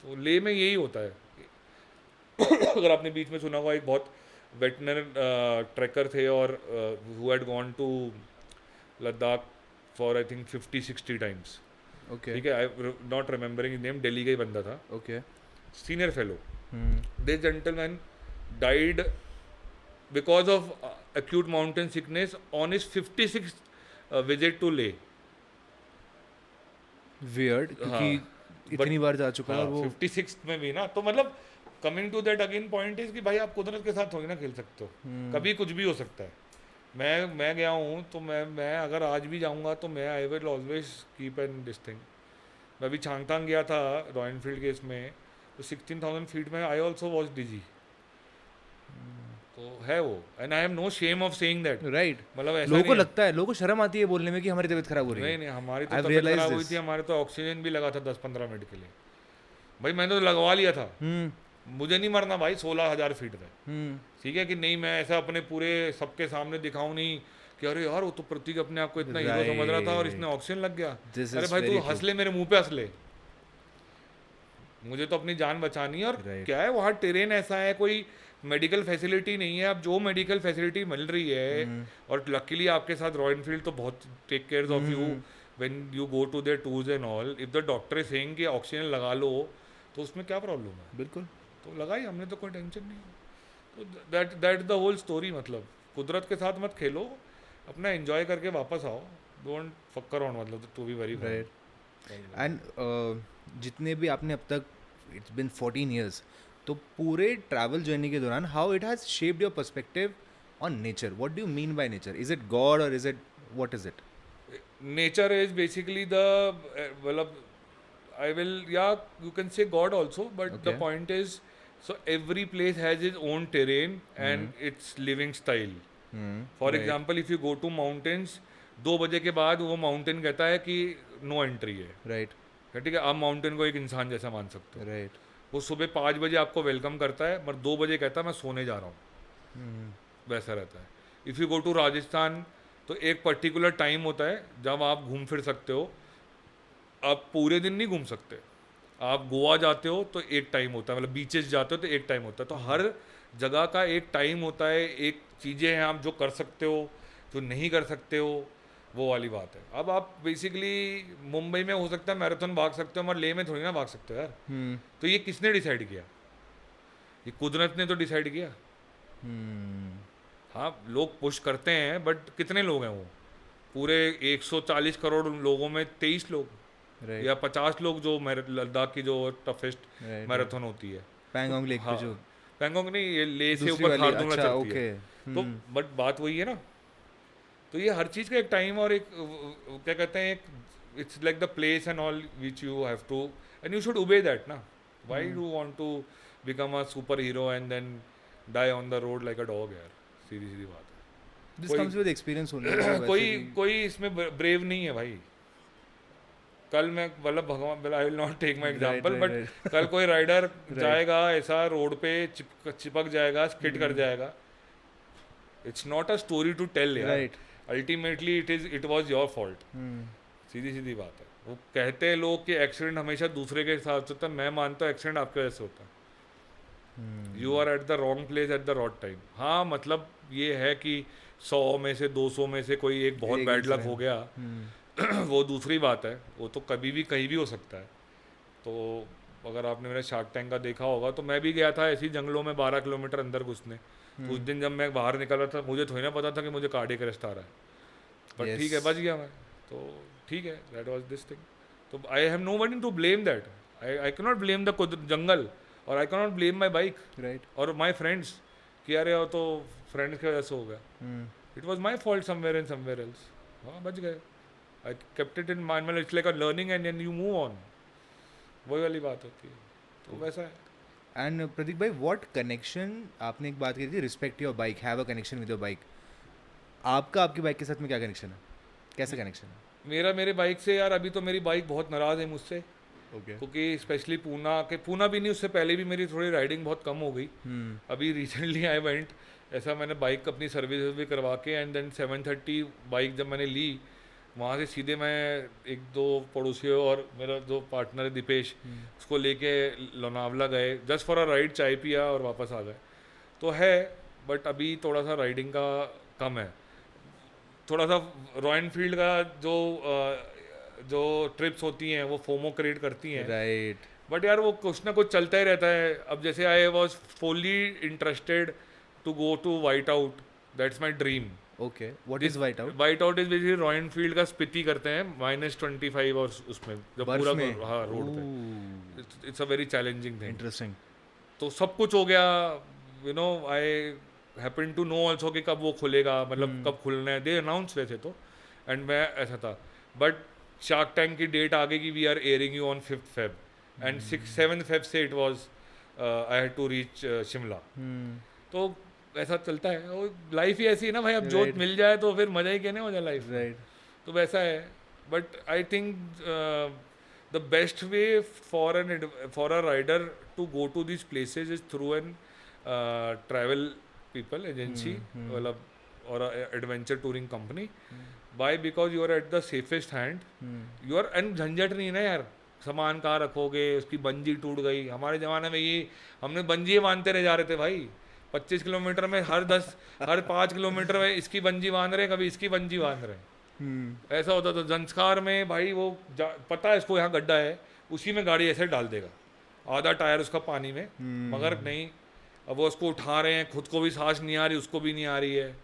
तो ले में यही होता है। अगर आपने बीच में सुना हुआ, एक बहुत वेटनर ट्रैकर थे और who had gone to Ladakh for I think 50-60 times, ठीक है। I not remembering his name, Delhi का ही बंदा था, okay, senior fellow. This gentleman died because of acute mountain sickness on his 56th visit to Leh. Weird, क्योंकि इतनी बार जा चुका है और वो 56th में भी ना। तो मतलब coming to that again point is कि भाई आप कुदरत के साथ थोड़ी ना खेल सकते हो। कभी कुछ भी हो सकता है। मैं गया हूँ तो मैं अगर आज भी जाऊँगा तो मैं I will always keep an this thing. मैं अभी चांगतांग गया था रॉयल एनफील्ड के इसमें, तो 16,000 फीट में आई ऑल्सो वॉज डिजी। तो है वो, and I have no shame of saying that, right. मतलब ऐसा लोगों को नहीं है। लगता है, लोगों को शर्म आती है बोलने में कि हमारी तबीयत खराब हो रही है। नहीं हमारी तो I've तबीयत realized खराब हुई this. थी, हमारे तो ऑक्सीजन भी लगा था 10-15 मिनट के लिए भाई, मैंने तो लगवा लिया था, मुझे नहीं मरना भाई 16,000 फीट में, ठीक है कि नहीं, मैं ऐसा अपने पूरे सबके सामने दिखाऊं नहीं कि अरे यार वो तो प्रतीक अपने आप को इतना हीरो समझ रहा था और इसने ऑक्सीजन लग गया। This अरे is भाई तू very हंस ले, मेरे मुंह पे हंस ले, मुझे तो अपनी जान बचानी है। और क्या है वहाँ टेरेन ऐसा है, कोई मेडिकल फैसिलिटी नहीं है, अब जो मेडिकल फैसिलिटी मिल रही है, और लकीली आपके साथ रॉयल एनफील्ड तो बहुत take care of you when you go to their tours and all, if the doctor is saying कि ऑक्सीजन लगा लो तो उसमें क्या प्रॉब्लम है, बिल्कुल, तो लगाई हमने, तो कोई टेंशन नहीं है। तो दैट द होल स्टोरी, मतलब कुदरत के साथ मत खेलो, अपना एंजॉय करके वापस आओ, डोंट फक अराउंड, मतलब टू बी वेरी राइट। एंड जितने भी आपने अब तक, इट्स बिन 14 ईयर्स, तो पूरे ट्रैवल जर्नी के दौरान how it has shaped your perspective on nature? What do you mean by nature? Is it god और is it what is it? Nature is basically the, मतलब I will, yeah, you can say God also, but the point is, so every place has its own terrain and its living style. For example, if you go to mountains, 2 बजे के बाद वो माउंटेन कहता है कि नो एंट्री है, राइट, ठीक है, आप माउंटेन को एक इंसान जैसा मान सकते हो, राइट। वो सुबह 5 बजे आपको वेलकम करता है, मगर 2 बजे कहता है मैं सोने जा रहा हूँ, वैसा रहता है। If you go to Rajasthan, तो एक पर्टिकुलर टाइम होता है जब आप घूम फिर सकते हो, आप पूरे दिन नहीं घूम सकते। आप गोवा जाते हो तो एक टाइम होता है, मतलब बीचेस जाते हो तो एक टाइम होता है, तो हर जगह का एक टाइम होता है, एक चीज़ें हैं आप जो कर सकते हो, जो नहीं कर सकते हो, वो वाली बात है। अब आप बेसिकली मुंबई में हो सकता है मैराथन भाग सकते हो, मगर लेह में थोड़ी ना भाग सकते हो यार। तो ये किसने डिसाइड किया? ये कुदरत ने तो डिसाइड किया। हाँ, लोग पुश करते हैं, बट कितने लोग हैं वो? पूरे 140 करोड़ लोगों में 23 लोग या 50 लोग, जो लद्दाख की जो टफेस्ट मैराथन होती है, पैंगोंग लेक पे जो, पैंगोंग नहीं, ये ले से ऊपर खारदुंग चलती है, तो बट बात वही है ना। तो ये हर चीज़ का एक टाइम और एक क्या कहते हैं, एक it's like the place and all which you have to, and you should obey that ना। Why do want to become a super hero and then die on the road like a dog यार, सीधी बात है। This comes with experience only. कोई इसमें ब्रेव नहीं है भाई। कल मैं, मतलब भगवान, I will not take my example, but कल कोई राइडर जाएगा ऐसा रोड पे, चिपक जाएगा, स्किड कर जाएगा, it's not a story to tell यार, ultimately it was your fault, सीधी बात है। वो कहते हैं लोग कि एक्सीडेंट हमेशा दूसरे के साथ होता है, मैं मानता हूँ एक्सीडेंट आपके वजह से होता है। You are at the wrong place at the wrong time. हाँ, मतलब ये है कि 100 में से 200 में से कोई एक बहुत बैड लक हो गया, वो दूसरी बात है, वो तो कभी भी कहीं भी हो सकता है। तो अगर आपने मेरा शार्क टैंक का देखा होगा, तो मैं भी गया था ऐसी जंगलों में 12 किलोमीटर अंदर घुसने। उस दिन जब मैं बाहर निकल रहा था, मुझे थोड़ी ना पता था कि मुझे कार्डियक अरेस्ट आ रहा है, बट ठीक है, बच गया मैं, तो ठीक है, दैट वाज दिस थिंग। तो I have nobody to blame that, I can not blame the jungle, और I can not blame my bike, right, और माई फ्रेंड्स कि अरे वो तो फ्रेंड्स की वजह से हो गया। It was my fault somewhere and somewhere else. हाँ, बच गए। I kept it in mind, मतलब it's like a learning and then you move on, वही वाली बात होती है, तो वैसा है। एंड प्रतीक भाई, व्हाट कनेक्शन, आपने एक बात कही थी, respect your bike, have a connection with your bike, आपका आपकी बाइक के साथ में क्या कनेक्शन है, कैसे कनेक्शन है? मेरे बाइक से यार, अभी तो मेरी बाइक बहुत नाराज़ है मुझसे, क्योंकि स्पेशली पूना भी नहीं, उससे पहले भी मेरी थोड़ी राइडिंग बहुत कम हो गई। अभी रिसेंटली आई वेंट, ऐसा मैंने बाइक अपनी सर्विस भी करवा के, एंड देन 730 बाइक जब मैंने ली, वहाँ से सीधे मैं 1-2 पड़ोसियों और मेरा जो पार्टनर है दीपेश, उसको लेके लोनावला गए, जस्ट फॉर अ राइड, चाय पिया और वापस आ गए। तो है, बट अभी थोड़ा सा राइडिंग का कम है, थोड़ा सा रॉयल एनफील्ड का जो ट्रिप्स होती हैं वो फोमो क्रिएट करती हैं, राइट, बट यार वो कुछ ना कुछ चलता ही रहता है। अब जैसे I was fully interested to go to whiteout, that's my dream. Okay, what is whiteout? Whiteout is basically Royal Enfield का स्पीति करते हैं -25, और उसमें जब पूरा, हाँ, रोड पे, it's a very challenging thing. Interesting. तो सब कुछ हो गया, you know, I happen to know also कि कब वो खुलेगा, मतलब कब खुलना है, दे अनाउंस वैसे तो, एंड मैं ऐसा था, बट शार्क टैंक की डेट आ गई कि we are airing you on 5th Feb, and 7th Feb से it was I had to reach Shimla. तो ऐसा चलता है, वो लाइफ ही ऐसी है ना भाई, अब जोत मिल जाए तो फिर मजा ही कहने हो जाए लाइफ, तो वैसा है. But I think the best way for a rider to go to this places is through an travel people agency, मतलब और adventure touring company. Why? Because you are at the safest hand. You are, and झंझट नहीं है ना यार, सामान कहाँ रखोगे, उसकी बंजी टूट गई. हमारे ज़माने में ये हमने बंजी बांधते रह जा रहे थे भाई. 25 किलोमीटर में हर 5 किलोमीटर में इसकी बंजी बांध रहे, कभी इसकी बंजी बांध रहे. ऐसा होता था. जंस्कार में भाई वो पता है इसको यहाँ गड्ढा है, उसी में गाड़ी ऐसे डाल देगा, आधा टायर उसका पानी में. मगर नहीं, अब वो उसको उठा रहे हैं, खुद को भी सांस नहीं आ रही, उसको भी नहीं आ रही है.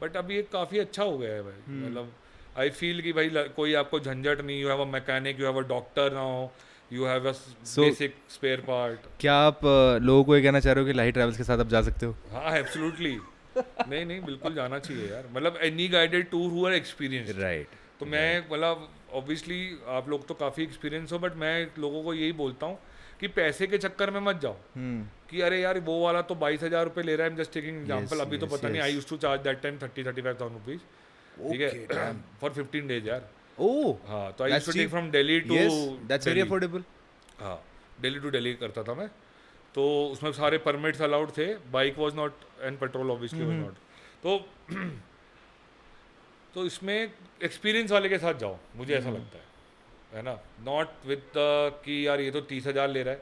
बट अब ये काफ़ी अच्छा हो गया है भाई. मतलब आई फील कि भाई कोई आपको झंझट नहीं. You have a mechanic, you have a doctor now, you have a basic spare part. क्या आप लोगों को ये कहना चाह रहे हो कि लाइट ट्रैवल्स के साथ आप जा सकते हो? हाँ एब्सोल्युटली. नहीं बिल्कुल जाना चाहिए यार. मतलब any guided tour who are experience, right. तो मैं मतलब ऑब्वियसली आप लोग तो काफ़ी एक्सपीरियंस हो, बट मैं लोगों को यही बोलता हूँ कि पैसे के चक्कर में मत जाओ. कि अरे यार वो वाला तो 22,000 रुपये ले रहा है. Just taking example. अभी तो पता नहीं, I used to charge that time 35,000 rupees, ठीक है, फॉर 15 days यार. ओह हाँ, तो I used to take from Delhi to, that's very affordable. हाँ, दिल्ली टू दिल्ली करता था मैं. तो उसमें सारे परमिट्स अलाउड थे. Bike was not, and petrol obviously was not. तो इसमें एक्सपीरियंस वाले के साथ जाओ, मुझे ऐसा लगता है ना. नॉट विद कि यार ये तो 30,000 ले रहा है.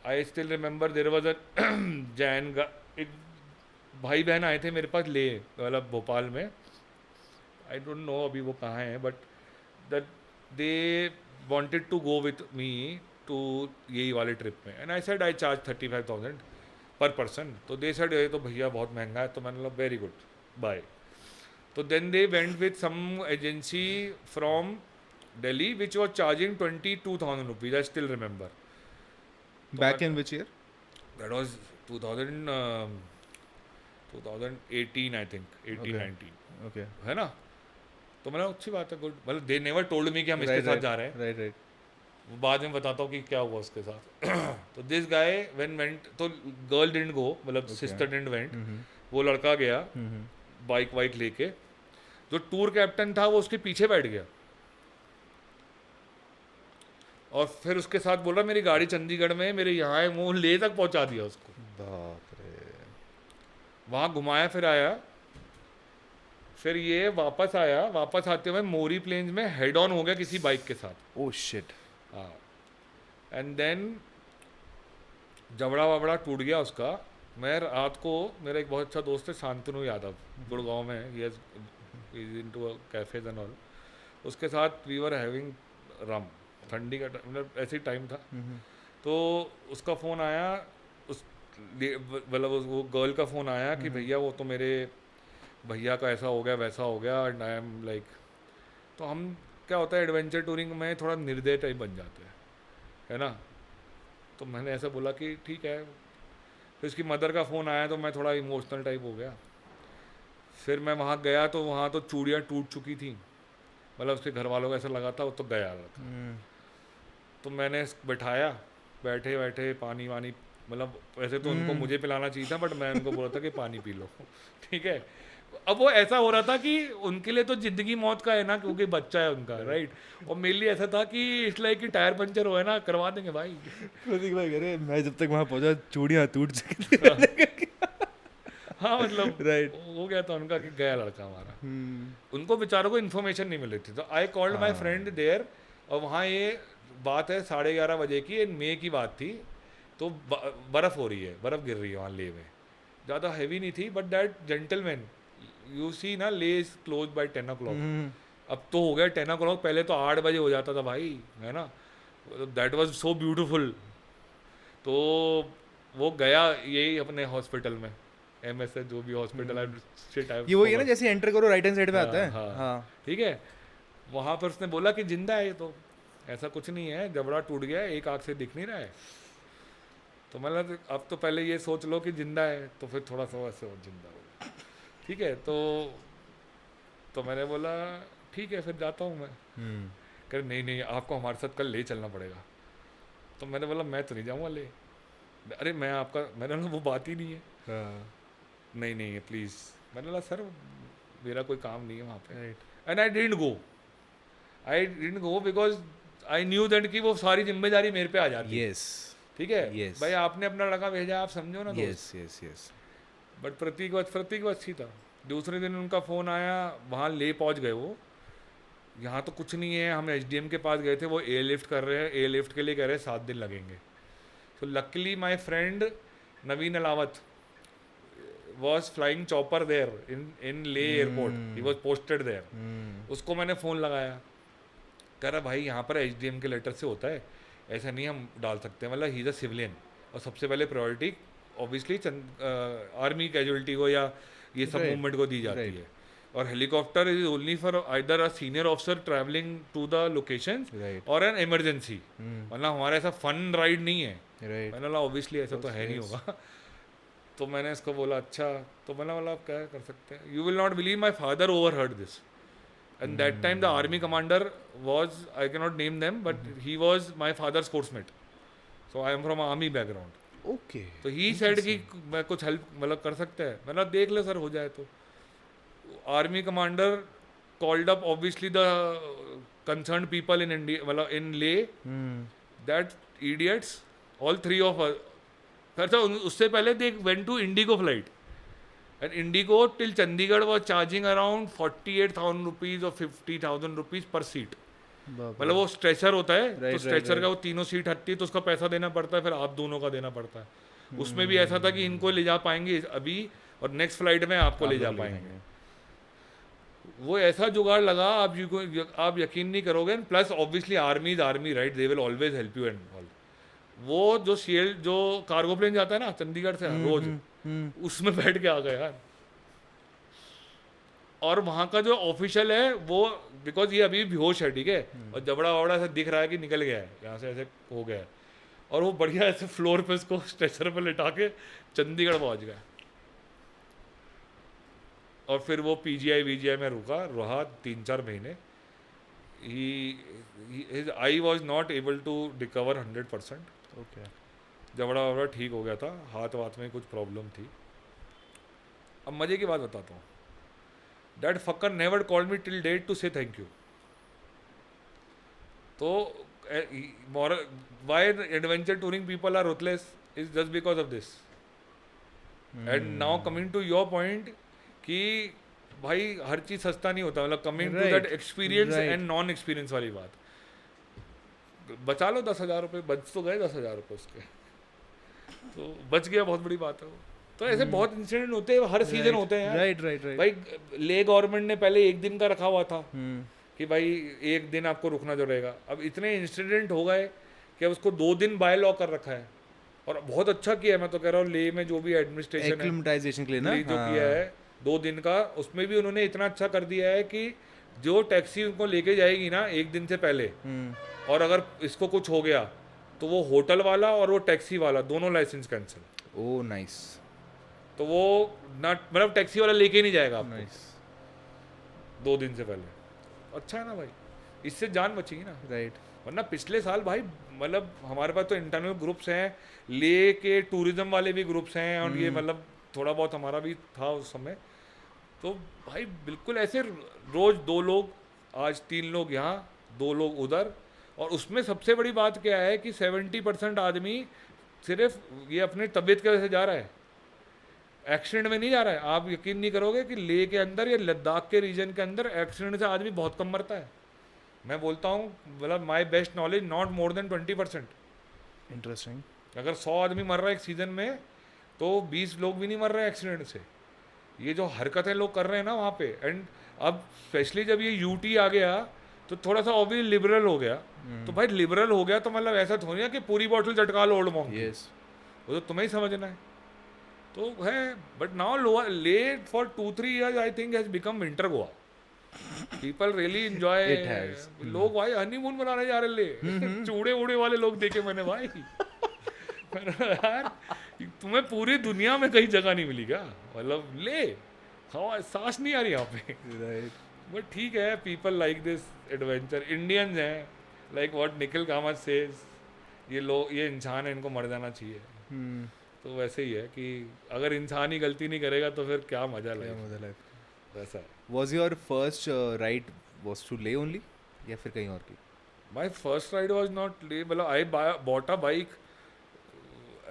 I still remember there was a Jain, एक भाई बहन आए थे मेरे पास ले, मतलब भोपाल में. आई डोंट नो अभी वो कहाँ हैं, but that they wanted to go with me to यही वाले ट्रिप में. And I said I charge 35,000 per person. तो दे सेड ये तो भैया बहुत महंगा है. तो मैंने बोला वेरी गुड, बाय. तो then they went with some agency from Delhi which was charging 22,000 rupees. I still remember. Back in which year? That was 2018 I think, 18-19. Okay. है ना. तो मैंने अच्छी बात है, गुड. मतलब दे नेवर टोल्ड मी कि हम इसके साथ जा रहे हैं. राइट. बाद में बताता हूँ कि क्या हुआ उसके साथ. तो दिस गाय व्हेन वेंट, तो गर्ल डिडंट गो, मतलब सिस्टर डिडंट वेंट. वो लड़का गया बाइक वाइक लेके. जो टूर कैप्टन था वो उसके पीछे बैठ गया और फिर उसके साथ बोल रहा मेरी गाड़ी चंडीगढ़ में, मेरे यहाँ है. वो ले तक पहुँचा दिया उसको. बाप रे. वहाँ घुमाया फिर आया. फिर ये वापस आया. वापस आते हुए मोरी प्लेन्स में हेड ऑन हो गया किसी बाइक के साथ. Oh shit. हाँ. एंड देन जबड़ा वबड़ा टूट गया उसका. मैं रात को, मेरा एक बहुत अच्छा दोस्त है शांतनु यादव, गुड़गांव में, he is into cafes and all. उसके साथ वी वर हैविंग रम. ठंडी का मतलब ऐसे ही टाइम था. तो उसका फ़ोन आया, उस मतलब वो गर्ल का फ़ोन आया कि भैया वो तो मेरे भैया का ऐसा हो गया वैसा हो गया. एंड आई एम लाइक, तो हम क्या होता है एडवेंचर टूरिंग में थोड़ा निर्दय टाइप बन जाते हैं, है ना. तो मैंने ऐसा बोला कि ठीक है. फिर उसकी मदर का फ़ोन आया तो मैं थोड़ा इमोशनल टाइप हो गया. फिर मैं वहाँ गया तो वहाँ तो चूड़ियाँ टूट चुकी थी. मतलब उसके घर वालों को ऐसा लगा था वो तो गया था. तो मैंने बैठाया, बैठे बैठे पानी वानी, मतलब वैसे तो उनको मुझे पिलाना चाहिए था, बट मैं उनको बोला था कि पानी पी लो. ठीक है. अब वो ऐसा हो रहा था कि उनके लिए तो जिंदगी मौत का है ना, क्योंकि बच्चा है उनका, राइट. और मेरे लिए ऐसा था कि इट्स लाइक कि टायर पंचर हो है ना, करवा देंगे भाई. प्रतीक भाई कह रहे मैं जब तक वहाँ पहुँचा चूड़ियाँ टूट चुकी थी. हाँ मतलब राइट. हो गया था उनका कि गया लड़का हमारा. उनको बेचारों को इन्फॉर्मेशन नहीं मिल रही थी. तो I called my friend there. और वहाँ ये बात है 11:30 बजे की, मई की बात थी. तो बर्फ़ हो रही है, बर्फ़ गिर रही है वहाँ ले में. ज़्यादा हैवी नहीं थी, but that gentleman you see ना, ले इज क्लोज बाय 10 o'clock. अब तो हो गया 10 o'clock. पहले तो 8 बजे हो जाता था भाई, है ना. That was so beautiful. तो वो गया यही अपने हॉस्पिटल में, MSH जो भी हॉस्पिटल है, ये वही है ना जैसे एंटर करो राइट हैंड साइड पे आता है. हाँ ठीक है. वहाँ पर उसने बोला कि जिंदा है, तो ऐसा कुछ नहीं है, जबड़ा टूट गया है, एक आँख से दिख नहीं रहा है. तो मतलब अब तो पहले ये सोच लो कि जिंदा है, तो फिर थोड़ा सा वैसे जिंदा हो. ठीक है. तो मैंने बोला ठीक है फिर जाता हूँ मैं. कह नहीं आपको हमारे साथ कल ले चलना पड़ेगा. तो मैंने बोला मैं तो नहीं जाऊँगा ले. अरे मैं आपका, मैंने बोला वो बात ही नहीं है. नहीं नहीं प्लीज़। मैंने बोला सर मेरा कोई काम नहीं है वहाँ पे, and I didn't go because I knew that कि वो सारी जिम्मेदारी मेरे पे आ जाती है। यस ठीक है Yes. भाई, आपने अपना लड़का भेजा, आप समझो ना दोस्त। यस यस यस बट प्रतीक वो अच्छी था। दूसरे दिन उनका फ़ोन आया, वहाँ ले पहुँच गए वो, यहाँ तो कुछ नहीं है, हम HDM के पास गए थे, वो एयरलिफ्ट कर रहे हैं, एयरलिफ्ट के लिए कह रहे हैं 7 दिन लगेंगे। So luckily my friend Naveen Ahlawat was flying chopper there in Leh airport. He was posted there. उसको मैंने फ़ोन लगाया, कह रहा भाई यहाँ पर HDM के लेटर से होता है, ऐसा नहीं हम डाल सकते, मतलब ही इज़ अ सिविलियन, और सबसे पहले प्रायोरिटी ऑब्वियसली आर्मी कैजुअलिटी को या ये सब मूवमेंट को दी जाती है, और helicopter is only for either a senior officer travelling to the location और एन इमरजेंसी, मतलब हमारा ऐसा फन राइड नहीं है। मैंने बोला ऑब्वियसली ऐसा तो है नहीं होगा। तो मैंने इसको बोला अच्छा, तो मैंने बोला आप क्या कर सकते हैं, you will not believe my father overheard this, and that time the army commander was, I can not name them, but he was my father sports mate, so I am from army background. Okay तो ही सेड कि मैं कुछ हेल्प मतलब कर सकते हैं। मैंने देख ले सर हो जाए तो। Army commander called up obviously the concern people in India, मतलब in Leh, that idiots all 3 of us. फिर तो उससे पहले they went to IndiGo flight, and IndiGo till Chandigarh was charging around 48,000 rupees और 50,000 रुपीज पर सीट। मतलब वो स्ट्रेचर होता है, तो स्ट्रेचर का वो तीनों सीट हटती है, तो उसका पैसा देना पड़ता है, फिर आप दोनों का देना पड़ता है। उसमें भी ऐसा था कि इनको ले जा पाएंगे अभी, और नेक्स्ट फ्लाइट में आपको ले जा पाएंगे। वो ऐसा जुगाड़ लगा, आप यकीन नहीं करोगे। Plus obviously army right, they will always help you and all. वो जो CL जो कार्गो प्लेन जाता है ना चंडीगढ़ से रोज, उसमें बैठ के आ गए यार। और वहाँ का जो ऑफिशियल है वो, बिकॉज ये अभी बेहोश है, ठीक है, और जबड़ा वबड़ा ऐसा दिख रहा है कि निकल गया है यहाँ से, ऐसे हो गया है, और वो बढ़िया ऐसे फ्लोर पे इसको स्ट्रेचर पे लिटा के चंडीगढ़ पहुँच गया। और फिर वो PGI में रहा 3-4 महीने। his eye was not able to recover 100%. Okay जबड़ा वबड़ा ठीक हो गया था, हाथ वाथ में कुछ प्रॉब्लम थी। अब मजे की बात बताता हूँ, That fucker never called me till date to say thank you. तो why adventure touring people are ruthless is just because of this. And now coming to your point कि भाई हर चीज़ सस्ता नहीं होता, मतलब coming to that experience and non experience वाली बात। बचा लो 10,000 रुपये, बच तो गए 10,000 रुपये उसके, तो बच गया, बहुत बड़ी बात है वो। तो ऐसे बहुत इंसिडेंट होते हैं, हर सीजन होते हैं। राइट भाई ले गवर्नमेंट ने पहले 1 दिन का रखा हुआ था कि भाई 1 दिन आपको रुकना जो रहेगा। अब इतने इंसिडेंट हो गए कि उसको 2 दिन बाय लॉ कर रखा है, और बहुत अच्छा किया है। मैं तो कह रहा हूँ ले में जो भी एडमिनिस्ट्रेशन एक्लिमेटाइजेशन के लिए ना जो किया है 2 दिन का, उसमें भी उन्होंने इतना अच्छा कर दिया है कि जो टैक्सी उनको लेके जाएगी ना 1 दिन से पहले, और अगर इसको कुछ हो गया तो वो होटल वाला और वो टैक्सी वाला दोनों लाइसेंस कैंसिल। Oh nice. तो वो ना, मतलब टैक्सी वाला लेके नहीं जाएगा आपको। नाइस। 2 दिन से पहले। अच्छा है ना भाई, इससे जान बचेगी ना। राइट। वरना पिछले साल भाई, मतलब हमारे पास तो इंटरनल ग्रुप्स हैं, ले के टूरिज्म वाले भी ग्रुप्स हैं, और ये मतलब थोड़ा बहुत हमारा भी था उस समय। तो भाई बिल्कुल ऐसे रोज 2 लोग, आज 3 लोग यहाँ, 2 लोग उधर। और उसमें सबसे बड़ी बात क्या है कि 70% आदमी सिर्फ ये अपनी तबीयत की वजह से जा रहा है, एक्सीडेंट में नहीं जा रहा है। आप यकीन नहीं करोगे कि लेह के अंदर या लद्दाख के रीजन के अंदर एक्सीडेंट से आदमी बहुत कम मरता है। मैं बोलता हूँ, मतलब my best knowledge not more than 20%। Interesting. अगर 100 आदमी मर रहा है एक सीजन में, तो 20 लोग भी नहीं मर रहे हैं एक्सीडेंट से। ये जो हरकतें लोग कर रहे हैं ना वहाँ पे, एंड अब स्पेशली जब ये UT आ गया तो थोड़ा सा ऑब्वियसली लिबरल हो गया। तो भाई लिबरल हो गया तो मतलब ऐसा थोड़ी ना कि पूरी बॉटल चटका लो ओल्ड मॉन्क। यस, वो तो तुम्हें ही समझना है। तो है, बट नाउ ले for 2-3 years I think has become winter Goa. People really enjoy. लोग भाई हनीमून मनाने जा रहे ले। चूड़े उड़े वाले लोग देखे मैंने भाई। यार तुम्हें पूरी दुनिया में कहीं जगह नहीं मिली क्या? मतलब ले हवा सांस नहीं आ रही यहाँ पे। राइट। बट ठीक है, people like this adventure. Indians हैं, like what Nikhil Kamath says, ये लोग, ये इंसान है, इनको मर जाना चाहिए। तो वैसे ही है कि अगर इंसान ही गलती नहीं करेगा तो फिर क्या मजा लगेगा, वैसा है। Was your first ride was to Leh only या फिर कहीं और की? My first ride was not late. Well, bought a bike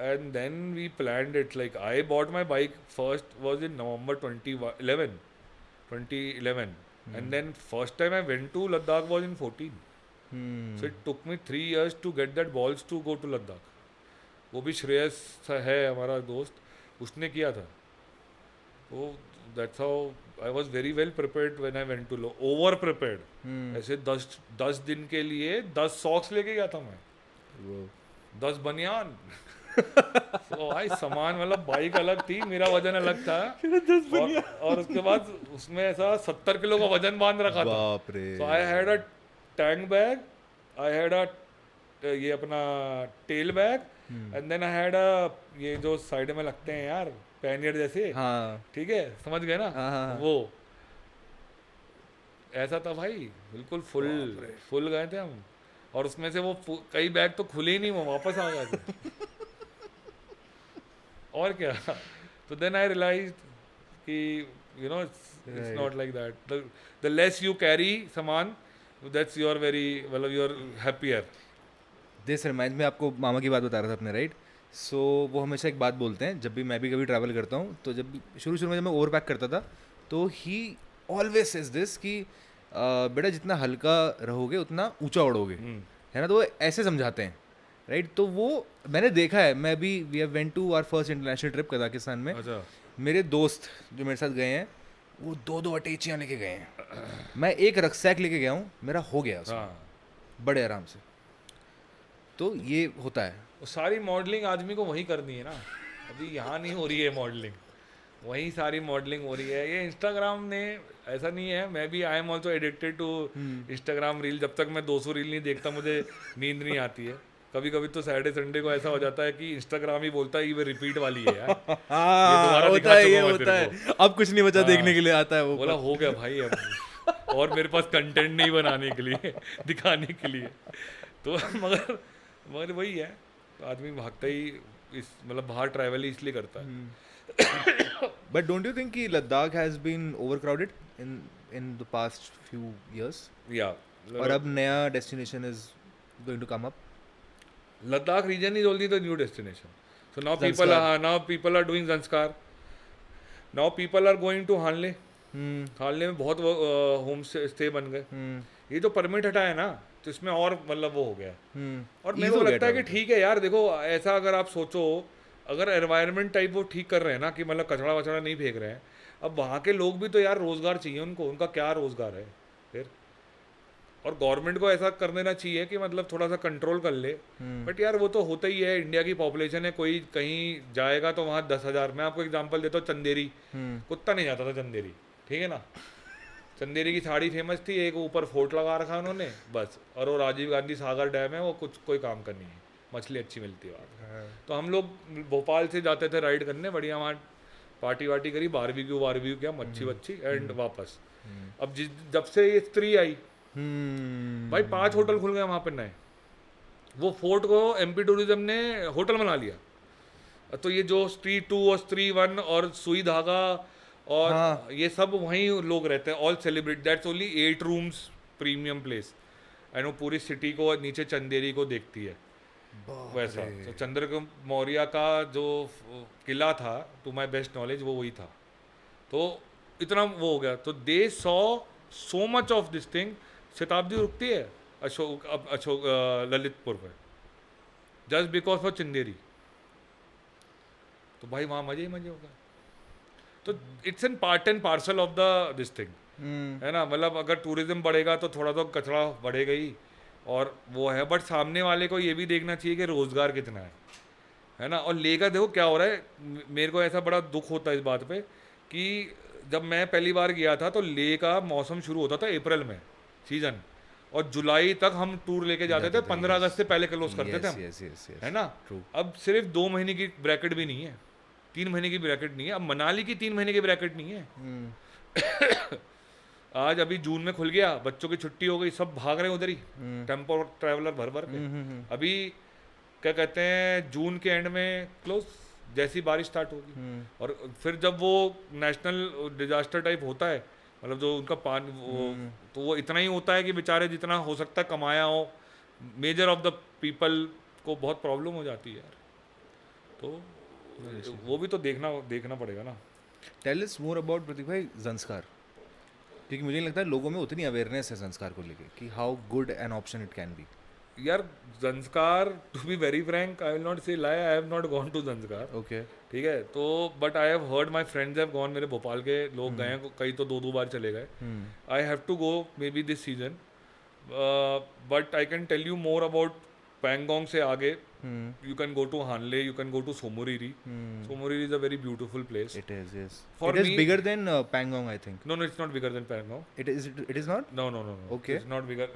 and then we planned it. Like I bought my bike first was in November 2011. And then first time I went to Ladakh was in 14. So it took me 3 years to get that balls to go to Ladakh. वो भी श्रेयस है हमारा दोस्त, उसने किया था। वो that's how I was very well prepared when I went to over prepared. ऐसे 10 दिन के लिए 10 सॉक्स लेके गया था मैं, 10 बनियान। तो भाई सामान मतलब बाइक अलग थी, मेरा वजन अलग था, और उसके बाद उसमें ऐसा 70 किलो का वजन बांध रखा था। So I had a tank bag, I had a ये अपना tail bag, and then I had ये जो साइड में लगते हैं यार पैनियर जैसे, ठीक है समझ गए ना, वो ऐसा था भाई, बिल्कुल फुल गए थे हम। और उसमें से वो कई बैग तो खुले ही नहीं, वो वापस आ गए थे। और क्या, तो देन आई रियलाइज कि you know it's not like that, the less you carry सामान दैट्स योर वेरी मतलब यूर हैप्पियर। दिस रिमाइंड में आपको मामा की बात बता रहा था अपने, राइट? सो वो हमेशा एक बात बोलते हैं, जब भी मैं भी कभी ट्रैवल करता हूँ, तो जब शुरू में जब मैं ओवर पैक करता था तो ही ऑलवेज सेज दिस कि बेटा जितना हल्का रहोगे उतना ऊंचा उड़ोगे, है ना? तो वो ऐसे समझाते हैं, राइट? तो वो मैंने देखा है, मैं भी we have went to our first international trip Kazakhstan में। अच्छा। मेरे दोस्त जो मेरे साथ गए हैं वो 2 अटैचियाँ लेके गए हैं, मैं एक रक्सैक लेके गया हूँ, मेरा हो गया उसमें बड़े आराम से। तो ये होता है, सारी मॉडलिंग आदमी को वहीं करनी है ना, अभी यहाँ नहीं हो रही है मॉडलिंग, वहीं सारी मॉडलिंग हो रही है। ये इंस्टाग्राम ने ऐसा नहीं है, मैं भी I am also addicted to Instagram reel. जब तक मैं 200 रील नहीं देखता मुझे नींद नहीं आती है। कभी कभी तो सैटरडे संडे को ऐसा हो जाता है कि इंस्टाग्राम ही बोलता है ये रिपीट वाली है यार, ये होता है, अब कुछ नहीं बचा देखने के लिए, आता है वो, बोला हो गया भाई अब, और मेरे पास कंटेंट नहीं बनाने के लिए, दिखाने के लिए। तो मगर वही है, आदमी भागता ही इस मतलब बाहर ट्रैवल ही इसलिए करता है। बट डोंट यू थिंक कि Ladakh has been overcrowded in the past few years? या, और अब नया destination is going to come up. Ladakh region is only the new destination. So now people are doing Zanskar. Now people are going to Hanle. हानले में बहुत होम स्टे बन गए। ये जो परमिट हटा है ना, तो इसमें और मतलब वो हो गया। और मेरे को लगता है कि ठीक है यार, देखो ऐसा अगर आप सोचो, अगर एनवायरनमेंट टाइप वो ठीक कर रहे हैं ना कि मतलब कचरा वचड़ा नहीं फेंक रहे हैं, अब वहाँ के लोग भी तो यार रोजगार चाहिए उनको, उनका क्या रोजगार है फिर? और गवर्नमेंट को ऐसा कर देना चाहिए कि मतलब थोड़ा सा कंट्रोल कर ले। बट यार वो तो होता ही है, इंडिया की पॉपुलेशन है, कोई कहीं जाएगा तो वहाँ 10,000। मैं आपको एग्जांपल देता हूँ, चंदेरी, कुत्ता नहीं जाता था चंदेरी, ठीक है ना? चंदेरी की साड़ी फेमस थी, एक ऊपर फोर्ट लगा रखा उन्होंने बस, और वो राजीव गांधी सागर डैम है, वो कुछ कोई काम का नहीं है, मछली अच्छी मिलती है वहाँ। तो हम लोग भोपाल से जाते थे राइड करने, बढ़िया वहाँ पार्टी वार्टी करी, बारबेक्यू किया, मच्छी एंड वापस। अब जब से ये स्त्री आई भाई 5 होटल खुल गए वहाँ पे नए। वो फोर्ट को एमपी टूरिज्म ने होटल बना लिया। तो ये जो स्ट्रीट 2 और स्ट्रीट 1 और सुई धागा और ये सब वहीं लोग रहते हैं, all celebrity. That's only 8 rooms premium place, and वो पूरी सिटी को नीचे चंदेरी को देखती है वैसा। तो चंद्रगुप्त मौर्य का जो किला था, टू माई बेस्ट नॉलेज, वो वही था। तो इतना वो हो गया, तो they saw so much of this thing. शताब्दी रुकती है अशोक ललितपुर पे जस्ट बिकॉज फॉर चंदेरी। तो भाई वहाँ मजे ही मजे हो गए। तो it's an part and parcel of the this thing, है ना? मतलब अगर टूरिज्म बढ़ेगा तो थोड़ा तो कचरा बढ़ेगा ही, और वो है। बट सामने वाले को ये भी देखना चाहिए कि रोजगार कितना है ना? और लेकर देखो क्या हो रहा है। मेरे को ऐसा बड़ा दुख होता है इस बात पे कि जब मैं पहली बार गया था तो ले का मौसम शुरू होता था अप्रैल में सीजन, और जुलाई तक हम टूर लेके जाते थे। 15 अगस्त से पहले क्लोज करते थे हम, है ना? अब सिर्फ 2 महीने की ब्रैकेट भी नहीं है, 3 महीने की ब्रैकेट नहीं है। अब मनाली की 3 महीने की ब्रैकेट नहीं है। आज अभी जून में खुल गया, बच्चों की छुट्टी हो गई, सब भाग रहे हैं उधर ही, टेम्पो ट्रैवलर भर के। अभी क्या कहते हैं, जून के एंड में क्लोज, जैसी बारिश स्टार्ट होगी। और फिर जब वो नेशनल डिजास्टर टाइप होता है, मतलब जो उनका पानी तो वो इतना ही होता है कि बेचारे जितना हो सकता है कमाया हो, मेजर ऑफ द पीपल को बहुत प्रॉब्लम हो जाती है यार। तो वो भी तो देखना पड़ेगा ना। टेल अस मोर अबाउट प्रतीक भाई संस्कार, क्योंकि मुझे नहीं लगता लोगों में उतनी अवेयरनेस है संस्कार को लेके कि how good an option it can be. यार Zanskar, to be very frank, I will not say lie, I have not gone to Zanskar. Okay, ठीक है, तो but I have heard my friends have gone, मेरे भोपाल के लोग गए हैं, कई तो 2 बार चले गए। I have to go maybe this season, but I can tell you more about Pangong से आगे। You can go to Hanle, you can go to Tso Moriri. Somorirri is a very beautiful place. It is, yes. For it is me- bigger than Pangong, I think. No, it's not bigger than Pangong. It is not? No. Okay. It's not bigger.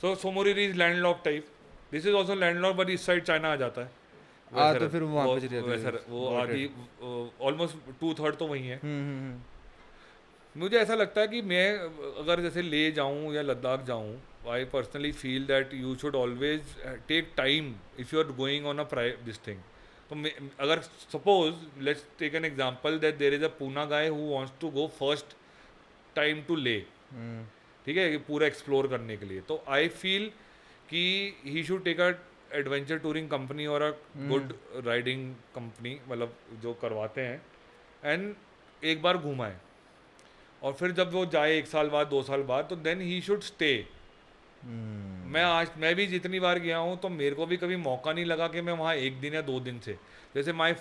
So Somorirri is landlocked type. This is also landlocked, but इस side China आ जाता है। तो फिर वहाँ पे चली जाती है। वैसा वो Got आधी ऑलमोस्ट 2/3 तो वही है। हम्म। मुझे ऐसा लगता है कि मैं अगर जैसे ले जाऊं या लद्दाख जाऊं, I personally feel that you should always take time if you are going on a this thing. तो अगर suppose let's take an example that there is a Poona guy who wants to go first time to Leh, ठीक है, पूरा एक्सप्लोर करने के लिए, तो आई फील कि he should take a adventure touring company और अ गुड राइडिंग कंपनी, मतलब जो करवाते हैं, एंड एक बार घुमाए, और फिर जब वो जाए 1 साल बाद 2 साल बाद, तो देन ही शुड स्टे। मैं भी जितनी बार गया हूँ तो मेरे को भी कभी मौका नहीं लगा कि मैं वहाँ 1 दिन या 2 दिन से, जैसे my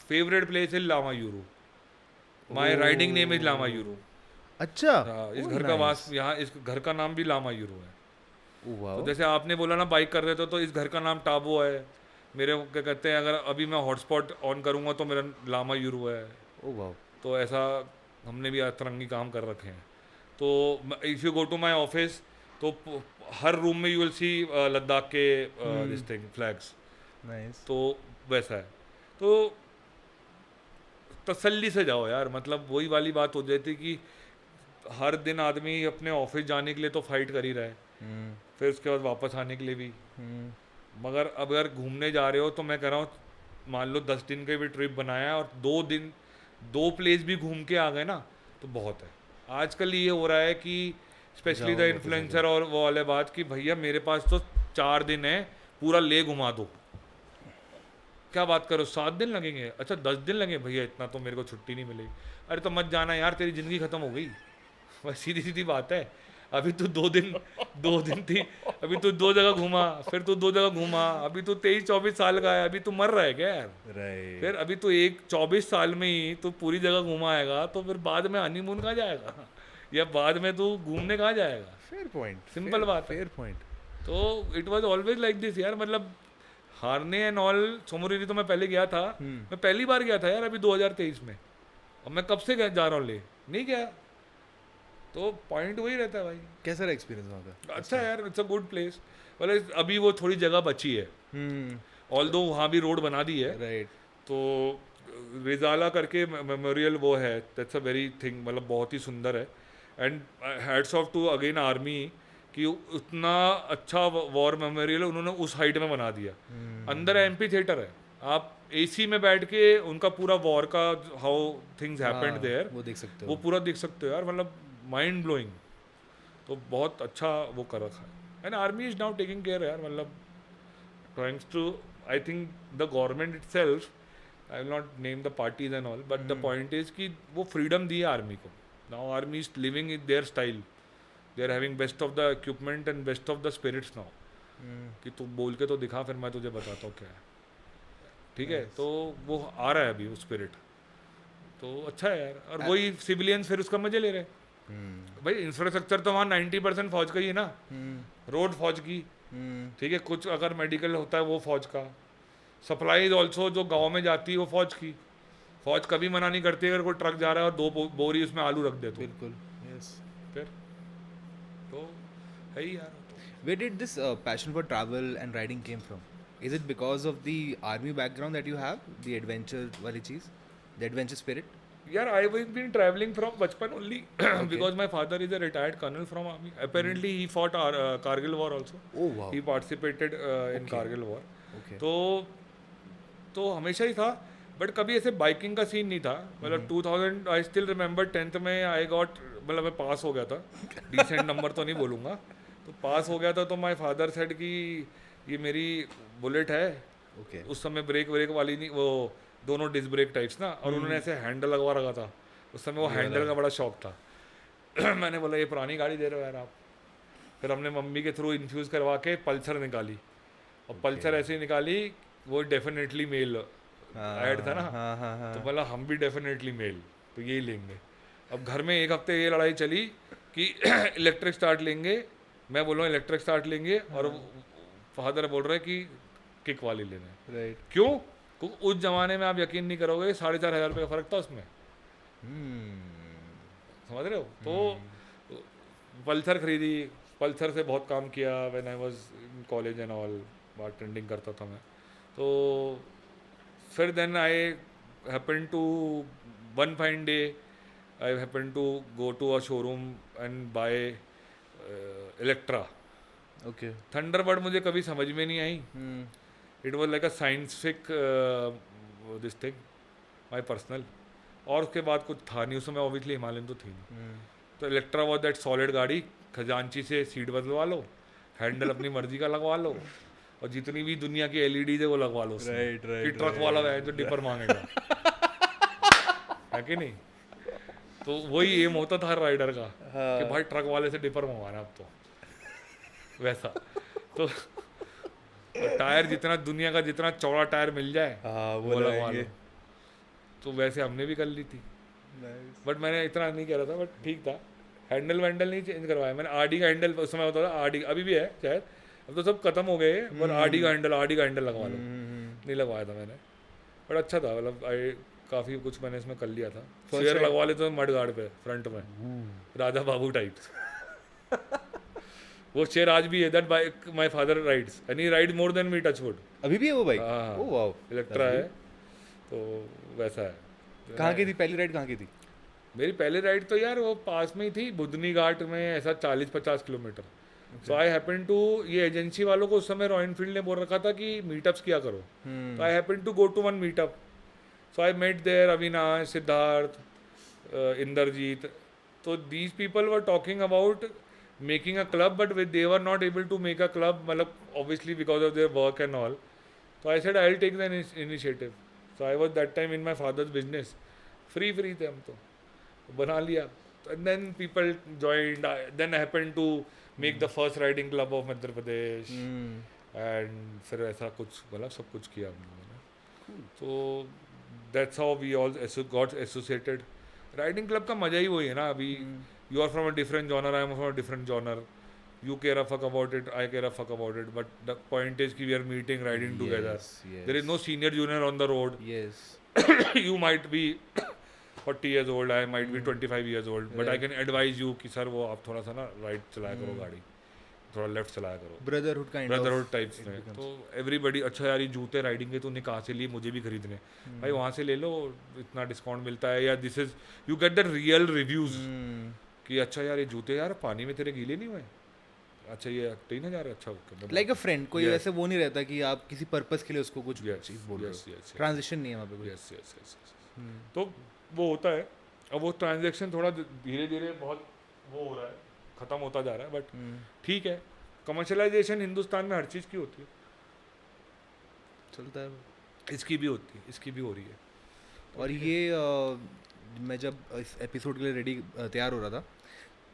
favourite place is Lamayuru, my riding name is Lamayuru. अच्छा, इस घर का वास यहाँ, इस घर का नाम भी लामा यूरू है। वाह। तो जैसे आपने बोला ना बाइक कर रहे थे, तो इस घर का नाम टाबो है। मेरे क्या कहते हैं, अगर अभी मैं हॉटस्पॉट ऑन करूँगा तो मेरा लामा यूरू है। ओह वाह। तो ऐसा हमने भी अतरंगी काम कर रखे हैं। तो if you go to my office, तो हर रूम में यू विल सी लद्दाख के दिस थिंग फ्लैग्स। नाइस। तो वैसा है, तो तसल्ली से जाओ यार, मतलब वही वाली बात हो जाती कि हर दिन आदमी अपने ऑफिस जाने के लिए तो फाइट कर ही रहा है, फिर उसके बाद वापस आने के लिए भी। मगर अब अगर घूमने जा रहे हो तो मैं कह रहा हूँ, मान लो 10 दिन का भी ट्रिप बनाया है और 2 दिन 2 प्लेस भी घूम के आ गए ना, तो बहुत है। आजकल ये हो रहा है कि स्पेशली द इन्फ्लुएंसर और वो वाले बात कि भैया मेरे पास तो 4 दिन है, पूरा ले घुमा दो। क्या बात करो, 7 दिन लगेंगे? अच्छा 10 दिन लगे भैया, इतना तो मेरे को छुट्टी नहीं मिलेगी। अरे तो मत जाना यार, तेरी ज़िंदगी ख़त्म हो गई। बस सीधी सीधी बात है। अभी तू 2 दिन थी, अभी तू 2 जगह घूमा, फिर तू 2 जगह घूमा, अभी तू 23-24 साल का है, अभी तू मर रहा है क्या यार? राइट। फिर अभी तू 24 साल में ही तू पूरी जगह घुमाएगा, तो फिर बाद में हनीमून कहाँ जाएगा, या बाद में तू घूमने कहाँ जाएगा? फेयर पॉइंट, सिंपल बात है। Fair point. तो it was always like this यार, मतलब हारने एंड ऑल। सोमोरिरी तो मैं पहले गया था, मैं पहली बार गया था यार अभी 2023 में, और मैं कब से जा रहा हूँ ले, नहीं गया। तो पॉइंट वही रहता है भाई। कैसा रहा एक्सपीरियंस वहाँ का? अच्छा यार, इट्स अ गुड प्लेस। मतलब अभी वो थोड़ी जगह बची है, ऑल्दो वहाँ भी रोड बना दी है। राइट। तो रिजाला करके मेमोरियल वो है, दैट्स अ वेरी थिंग, मतलब बहुत ही सुंदर है। And hats off to again army कि उतना अच्छा वॉर मेमोरियल उन्होंने उस हाइट में बना दिया। अंदर एम्पी थिएटर है, आप एसी में बैठ के उनका पूरा वॉर का हाउ थिंग्स हैपेंड देयर वो देख सकते हो, वो पूरा देख सकते हो यार, मतलब माइंड ब्लोइंग। तो बहुत अच्छा वो कर रखा है। And army is now taking care यार, मतलब thanks to I think the government itself, I will not name the parties and all, but the point is कि वो फ्रीडम दी है आर्मी को। Now army is living in their style, they are having best of the equipment and best of the spirits now, कि तू बोल के तो दिखा, फिर मैं तुझे बताता हूँ क्या है, ठीक है। तो वो आ रहा है अभी वो स्पिरिट, तो अच्छा है यार। और वही सिविलियंस फिर उसका मजे ले रहे हैं। भाई इंफ्रास्ट्रक्चर तो वहाँ 90% फौज का ही है ना, रोड फौज की, ठीक है, कुछ अगर मेडिकल होता है वो फौज का, सप्लाईज ऑल्सो जो गांव में जाती है वो फौज की। फौज कभी मना नहीं करती अगर कोई ट्रक जा रहा है और 2 बोरी उसमें आलू रख दे तो। बिल्कुल, यस। फिर तो है ही यार। Where did this passion for travel and riding came from? Is it because of the army background that you have, the adventure वाली चीज़, the adventure spirit? Yeah, I've been traveling from bachpan only because my father is a retired colonel from army. Apparently, he fought Kargil war also. Oh wow. He participated in Kargil war. Okay. तो हमेशा ही था। बट कभी ऐसे बाइकिंग का सीन नहीं था. मतलब 2000 आई स्टिल रिमेंबर 10th में आई गॉट, मतलब मैं पास हो गया था. डिसेंट नंबर तो नहीं बोलूँगा, तो पास हो गया था. तो माई फादर सेड कि ये मेरी बुलेट है. ओके. उस समय ब्रेक वाली नहीं, वो दोनों डिस्क ब्रेक टाइप्स ना, और उन्होंने ऐसे हैंडल लगवा रखा था. उस समय वो हैंडल का बड़ा शौक था. मैंने बोला ये पुरानी गाड़ी दे रहे हो यार आप. फिर हमने मम्मी के थ्रू इन्फ्यूज़ करवा के पल्सर निकाली, और पल्सर ऐसे निकाली, वो डेफिनेटली मेल ऐड था ना. तो बोला हम भी डेफिनेटली मेल, तो यही लेंगे. अब घर में एक हफ्ते ये लड़ाई चली कि इलेक्ट्रिक स्टार्ट लेंगे, मैं बोल रहा हूँ इलेक्ट्रिक स्टार्ट लेंगे, और फादर बोल रहे कि किक वाली लेना है. राइट. क्यों? क्योंकि उस जमाने में आप यकीन नहीं करोगे 4,500 रुपये का फ़र्क था उसमें. समझ रहे हो? तो पल्सर खरीदी. पल्सर से बहुत काम किया when I was in college and all. Bartending करता था मैं. तो फिर then I happen to one fine day I happen to go to a showroom and buy Electra. Okay. Thunderbird मुझे कभी समझ में नहीं आई. It was like a scientific this thing, my personal. और उसके बाद कुछ था नहीं उस समय, ऑब्वियसली हिमालयन तो थी नहीं. तो इलेक्ट्रा वॉज दैट सॉलिड गाड़ी, खजांची से सीट बदलवा लो, हैंडल अपनी मर्जी का लगवा लो, और जितनी भी दुनिया की एलईडी है वो लगवा लो. कि ट्रक वाला है जो डिपर मांगेगा. है कि नहीं? तो वही एम होता था हर राइडर का कि भाई ट्रक वाले से डिपर मंगवाना. अब तो वैसा. तो टायर जितना दुनिया का जितना चौड़ा टायर मिल जाए वो लगवा लो. तो वैसे हमने भी कर ली थी. बट मैंने इतना नहीं कह रहा था, बट ठीक था. हैंडल वैंडल नहीं चेंज करवाया मैंने. आरडी का हैंडल उस समय होता था. आरडी अभी भी है शायद, अब तो सब खत्म हो गए. पर आरडी का हैंडल लगवा लो. नहीं लगवाया था मैंने, बट अच्छा था. मतलब आई काफ़ी कुछ मैंने इसमें कर लिया था. शेयर लगवा लेते मड गार्ड पे फ्रंट में, राजा बाबू टाइप्स. वो शेयर आज भी है. That bike my father rides and he ride more than me. Touchwood अभी भी है वो बाइक? हाँ, ओह वाओ. इलेक्ट्रा है. तो वैसा है. कहाँ की थी पहली राइड? कहाँ की थी? मेरी पहली राइड तो यार वो पास में ही थी, बुधनी घाट में, ऐसा 40-50 kilometre. So I happen to, ये एजेंसी वालों को उस समय रॉयल एनफील्ड ने बोल रखा था कि मीटअप्स किया करो. तो I happen to go to one meetup. So I met there Avinash, Siddharth, Indrajit. तो these people were talking about making a club, but they were not able to make a club, मतलब obviously because of their work and all. तो I said I will take the initiative. So I was that time in my father's business. Free थे हम तो बना लिया. And then people joined. Then I happen to make the first riding club of Madhya Pradesh. And फिर ऐसा कुछ मतलब सब कुछ किया हम लोगों ने. तो that's how we all got associated. Riding club का मजा ही वही है ना. अभी you are from a different genre, I am from a different genre. You care a fuck about it, I care a fuck about it, but the point is कि we are meeting, riding together. There is no senior junior on the road. Yes. You might be 40 years old, I might be 25 years old, but I can advise you कि सर वो आप थोड़ा सा ना राइट चलाया करो गाड़ी, थोड़ा लेफ्ट चलाया करो. ब्रदरहुड टाइप्स में. तो एवरीबडी, अच्छा यार ये जूते राइडिंग के तूने कहाँ से लिए, मुझे भी खरीदने. भाई वहाँ से ले लो, इतना डिस्काउंट मिलता है. या this is you get the real reviews कि अच्छा यार ये जूते यार पानी में तेरे गीले नहीं हुए. अच्छा ये 3,000. अच्छा लाइक अ फ्रेंड. कोई वैसे वो नहीं रहता कि आप किसी पर्पस के लिए उसको कुछ चीज बोल रहे हो. ट्रांजिशन नहीं है वहाँ पे. यस. तो वो होता है. अब वो ट्रांजेक्शन थोड़ा धीरे धीरे बहुत वो हो रहा है, ख़त्म होता जा रहा है. बट ठीक है, कमर्शलाइजेशन हिंदुस्तान में हर चीज़ की होती है. चलता है. इसकी भी होती है, इसकी भी हो रही है. और ये मैं जब इस एपिसोड के लिए तैयार हो रहा था,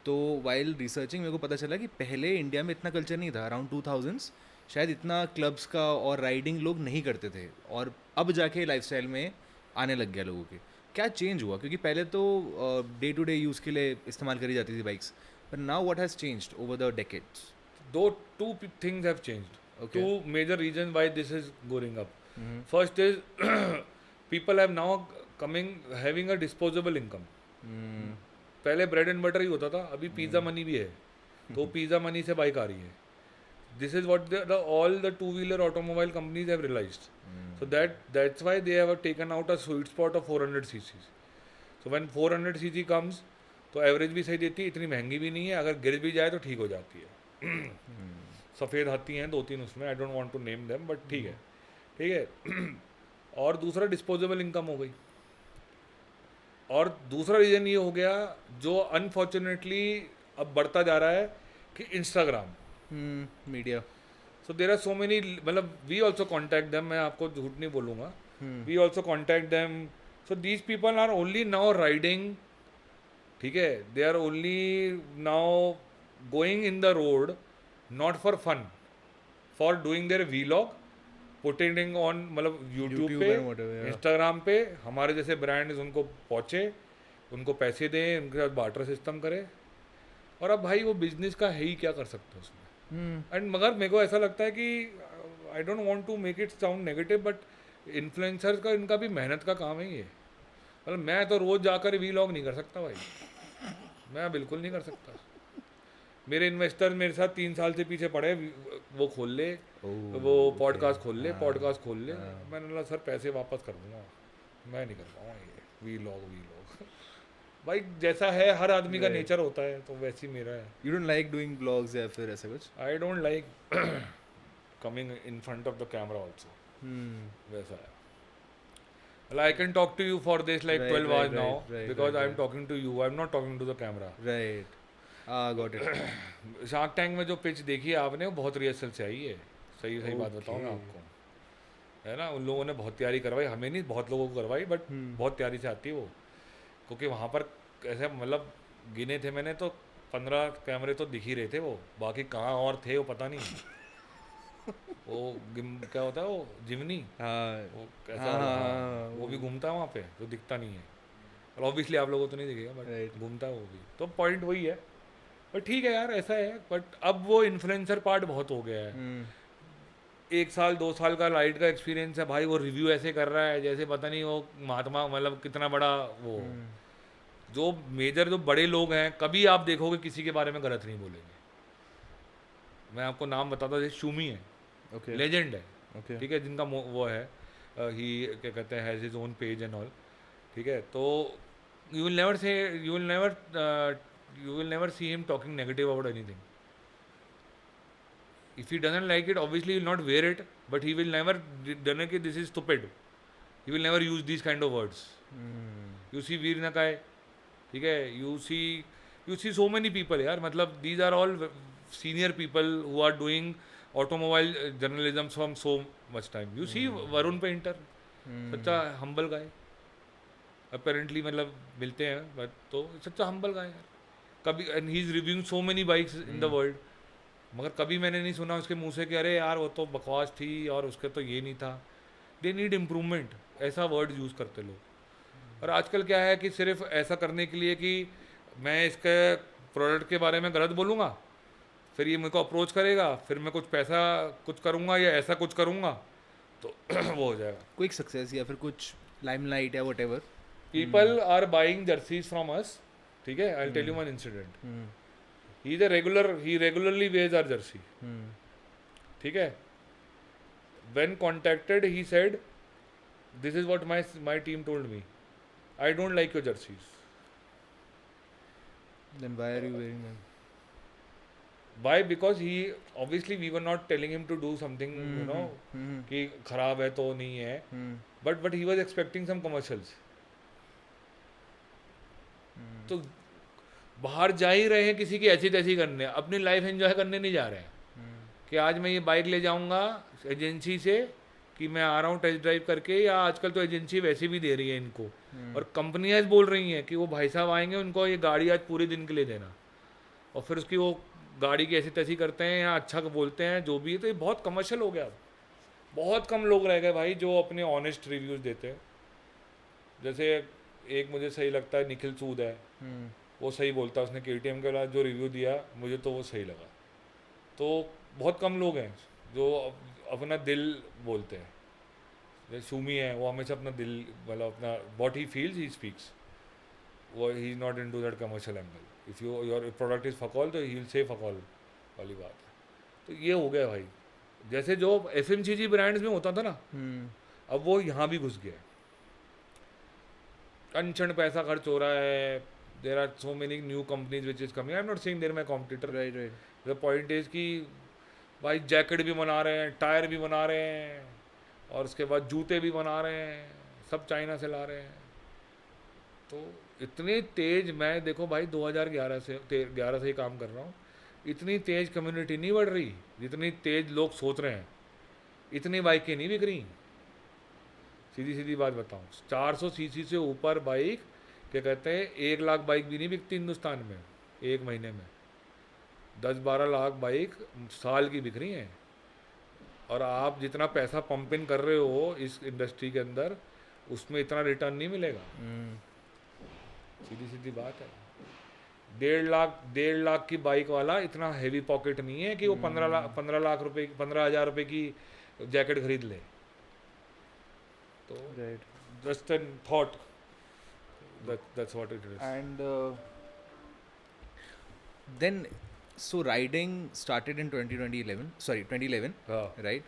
तो वाइल रिसर्चिंग मेरे को पता चला कि पहले इंडिया में इतना कल्चर नहीं था. अराउंड 2000s शायद इतना क्लब्स का और राइडिंग लोग नहीं करते थे, और अब जाके लाइफस्टाइल में आने लग गया लोगों के. क्या चेंज हुआ? क्योंकि पहले तो डे टू डे यूज़ के लिए इस्तेमाल करी जाती थी bikes, but now what has changed over the decades? Two things have changed. Okay. Two major reasons why this is going up. First is people have now having a disposable income. पहले ब्रेड एंड बटर ही होता था, अभी पिज़्ज़ा मनी भी है. तो पिज़्ज़ा मनी से बाइक आ रही है. This is what all the two-wheeler automobile companies have realized. So that's why they have taken out a sweet spot of 400 cc. So when 400 cc comes, तो एवरेज भी सही देती है, इतनी महंगी भी नहीं है, अगर गिर भी जाए तो ठीक हो जाती है. सफ़ेद हाथी हैं 2-3 उसमें, I don't want to name them, but ठीक है. और दूसरा डिस्पोजेबल इनकम हो गई, और दूसरा रीज़न ये हो गया जो अनफॉर्चुनेटली अब बढ़ता जा रहा है कि Instagram, media. So there are so many, मतलब वी ऑल्सो कॉन्टैक्ट देम, मैं आपको झूठ नहीं बोलूँगा, we also contact them. So these people are only now riding, ठीक है, they are only now going in the road not for fun, for doing their vlog, putting on, मतलब यूट्यूब पे, and whatever, yeah. इंस्टाग्राम पे, हमारे जैसे ब्रांड्स उनको पहुँचे, उनको पैसे दें, उनके साथ बार्टर सिस्टम करें. और अब भाई वो बिजनेस का है ही, क्या कर सकते हो उसमें. एंड मगर मेरे को ऐसा लगता है कि I don't want to make it sound negative, but influencers का, इनका भी मेहनत का काम है ये. मतलब मैं तो रोज़ जाकर वीलॉग नहीं कर सकता भाई, मैं बिल्कुल नहीं कर सकता. मेरे इन्वेस्टर मेरे साथ 3 साल से पीछे पड़े, वो खोल ले, वो पॉडकास्ट खोल ले, पॉडकास्ट खोल ले. मैंने बोला सर पैसे वापस कर दूंगा, मैं नहीं कर पाऊँगा ये वीलॉग. भाई जैसा है, हर आदमी का नेचर होता है, तो वैसे ही मेरा है. You don't like doing vlogs या फिर ऐसा कुछ? I don't like coming in front of the camera also, वैसा है. Well, I can talk to you for this like 12 hours now because I'm talking to you. I'm not talking to the camera. Right. Got it. Shark tank में जो पिच देखी है आपने, वो बहुत रिहर्सल से आई है. सही बात बताऊँ मैं आपको, है ना. उन लोगों ने बहुत तैयारी करवाई, हमें नहीं, बहुत लोगों को करवाई, बट बहुत तैयारी से आती है वो. क्योंकि वहाँ पर ऐसे, मतलब गिने थे मैंने तो 15 कैमरे तो दिख ही रहे थे, वो बाकी कहाँ और थे वो पता नहीं. वो क्या होता है वो जिमनी, वो कैसा वो भी घूमता है वहाँ पे, तो दिखता नहीं है. और ऑब्वियसली आप लोगों को तो नहीं दिखेगा, बट घूमता है वो भी. तो पॉइंट वही है. बट ठीक है यार, ऐसा है. बट अब वो इन्फ्लुएंसर पार्ट बहुत हो गया है. 1 साल 2 साल का लाइट का एक्सपीरियंस है भाई, वो रिव्यू ऐसे कर रहा है जैसे पता नहीं वो महात्मा, मतलब कितना बड़ा वो. जो मेजर, जो बड़े लोग हैं, कभी आप देखोगे किसी के बारे में गलत नहीं बोलेंगे. मैं आपको नाम बताता हूँ, जैसे शूमी है, लेजेंड है, ठीक है, जिनका वो है, ही क्या कहते हैं, has his own page and all, ठीक है. तो you will never see him talking negative about anything. If he doesn't like it, obviously he will not wear it, but he will never done कि this is stupid. He will never use these kind of words. You see Veer Nakai, ठीक है, you see so many people यार, मतलब these are all senior people who are doing automobile journalism from so much time. You see Varun Painter, such a humble guy. Apparently मतलब मिलते हैं, but तो such a humble guy यार. कभी, and he is reviewing so many bikes in the world. मगर कभी मैंने नहीं सुना उसके मुंह से कि अरे यार वो तो बकवास थी और उसके तो ये नहीं था. दे नीड इम्प्रूवमेंट, ऐसा वर्ड यूज़ करते लोग. और आजकल क्या है कि सिर्फ ऐसा करने के लिए कि मैं इसके प्रोडक्ट के बारे में गलत बोलूँगा, फिर ये मेरे को अप्रोच करेगा, फिर मैं कुछ पैसा कुछ करूँगा या ऐसा कुछ करूँगा, तो वो हो जाएगा. क्विक सक्सेस या फिर कुछ लाइमलाइट या whatever. People are buying jerseys from us, ठीक है. I will tell you one incident. he regularly wears our jersey, ठीक है. when contacted he said this is what my team told me, I don't like your jerseys. Then why are you wearing them? Why? Because he, obviously we were not telling him to do something, you know, कि खराब है तो नहीं है, but he was expecting some commercials. तो बाहर जा ही रहे हैं किसी की ऐसी तैसी करने, अपनी लाइफ एंजॉय करने नहीं जा रहे हैं कि आज मैं ये बाइक ले जाऊंगा एजेंसी से कि मैं आ रहा हूँ टेस्ट ड्राइव करके, या आजकल तो एजेंसी वैसे भी दे रही है इनको, और कंपनियाँ बोल रही हैं कि वो भाई साहब आएंगे, उनको ये गाड़ी आज पूरे दिन के लिए देना, और फिर उसकी वो गाड़ी की ऐसी तैसी करते हैं या अच्छा बोलते हैं जो भी है. तो ये बहुत कमर्शियल हो गया. बहुत कम लोग रह गए भाई जो अपने ऑनेस्ट रिव्यूज़ देते हैं. जैसे एक मुझे सही लगता है, निखिल सूद है, वो सही बोलता है. उसने KTM के बाद जो रिव्यू दिया मुझे तो वो सही लगा. तो बहुत कम लोग हैं जो अपना दिल बोलते हैं. जैसे शूमी है, वो हमेशा अपना दिल, मतलब अपना what he feels he speaks. वो he is not into that commercial angle. If your product is फकॉल तो ही विल से फकॉल वाली बात है. तो ये हो गया भाई. जैसे जो FMCG ब्रांड्स में होता था ना, अब वो यहाँ भी घुस गया. अनछड़ पैसा खर्च हो रहा है. There are so many new companies which is coming. I'm not saying they're my competitor. Right. The point is कि भाई जैकेट भी बना रहे हैं, टायर भी बना रहे हैं, और उसके बाद जूते भी बना रहे हैं, सब चाइना से ला रहे हैं। तो इतनी तेज, मैं देखो भाई 2011 से ही काम कर रहा हूँ, इतनी तेज कम्युनिटी नहीं बढ़ रही जितनी तेज लोग सोच रहे हैं। इतनी बाइकें नहीं बिक रही, सीधी सीधी बात बताऊँ। 400 सीसी से ऊपर बाइक, क्या कहते हैं, 1 लाख बाइक भी नहीं बिकती हिंदुस्तान में एक महीने में। 10-12 लाख बाइक साल की बिक रही हैं। और आप जितना पैसा पंप इन कर रहे हो इस इंडस्ट्री के अंदर, उसमें इतना रिटर्न नहीं मिलेगा। सीधी सीधी बात है। 1.5 लाख की बाइक वाला इतना हैवी पॉकेट नहीं है कि वो 15 लाख रुपए, 15,000 रुपए की जैकेट खरीद ले। तो just an thought, that's what it is. And then, so riding started in 2011, हाँ, right?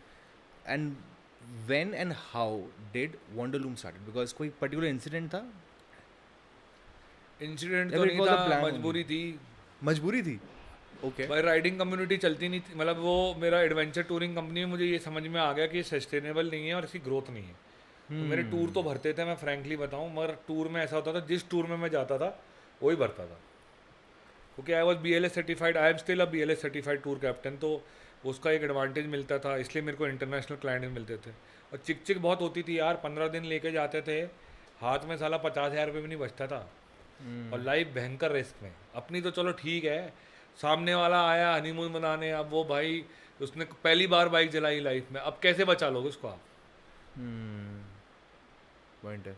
And when and how did Wanderloom started? Because कोई particular incident था? इंसिडेंट या तो फिर नहीं it was a था, plan मजबूरी थी मजबूरी थी? Okay. भाई। राइडिंग कम्युनिटी चलती नहीं थी, मतलब वो मेरा एडवेंचर टूरिंग कंपनी में मुझे ये समझ में आ गया कि ये सस्टेनेबल नहीं है और इसकी ग्रोथ नहीं है। तो मेरे टूर तो भरते थे, मैं फ्रैंकली बताऊं, मगर टूर में ऐसा होता था, जिस टूर में मैं जाता था वही भरता था, क्योंकि I was BLS certified, I am still a BLS certified tour captain. तो उसका एक एडवांटेज मिलता था, इसलिए मेरे को इंटरनेशनल क्लाइंट मिलते थे। और चिक बहुत होती थी यार, 15 दिन लेके जाते थे, हाथ में साला 50,000 रुपये भी नहीं बचता था। और लाइफ भयंकर रिस्क में। अपनी तो चलो ठीक है, सामने वाला आया हनीमून मनाने, अब वो भाई उसने पहली बार बाइक चलाई लाइफ में, अब कैसे बचा लोगे उसको आप? पॉइंट है।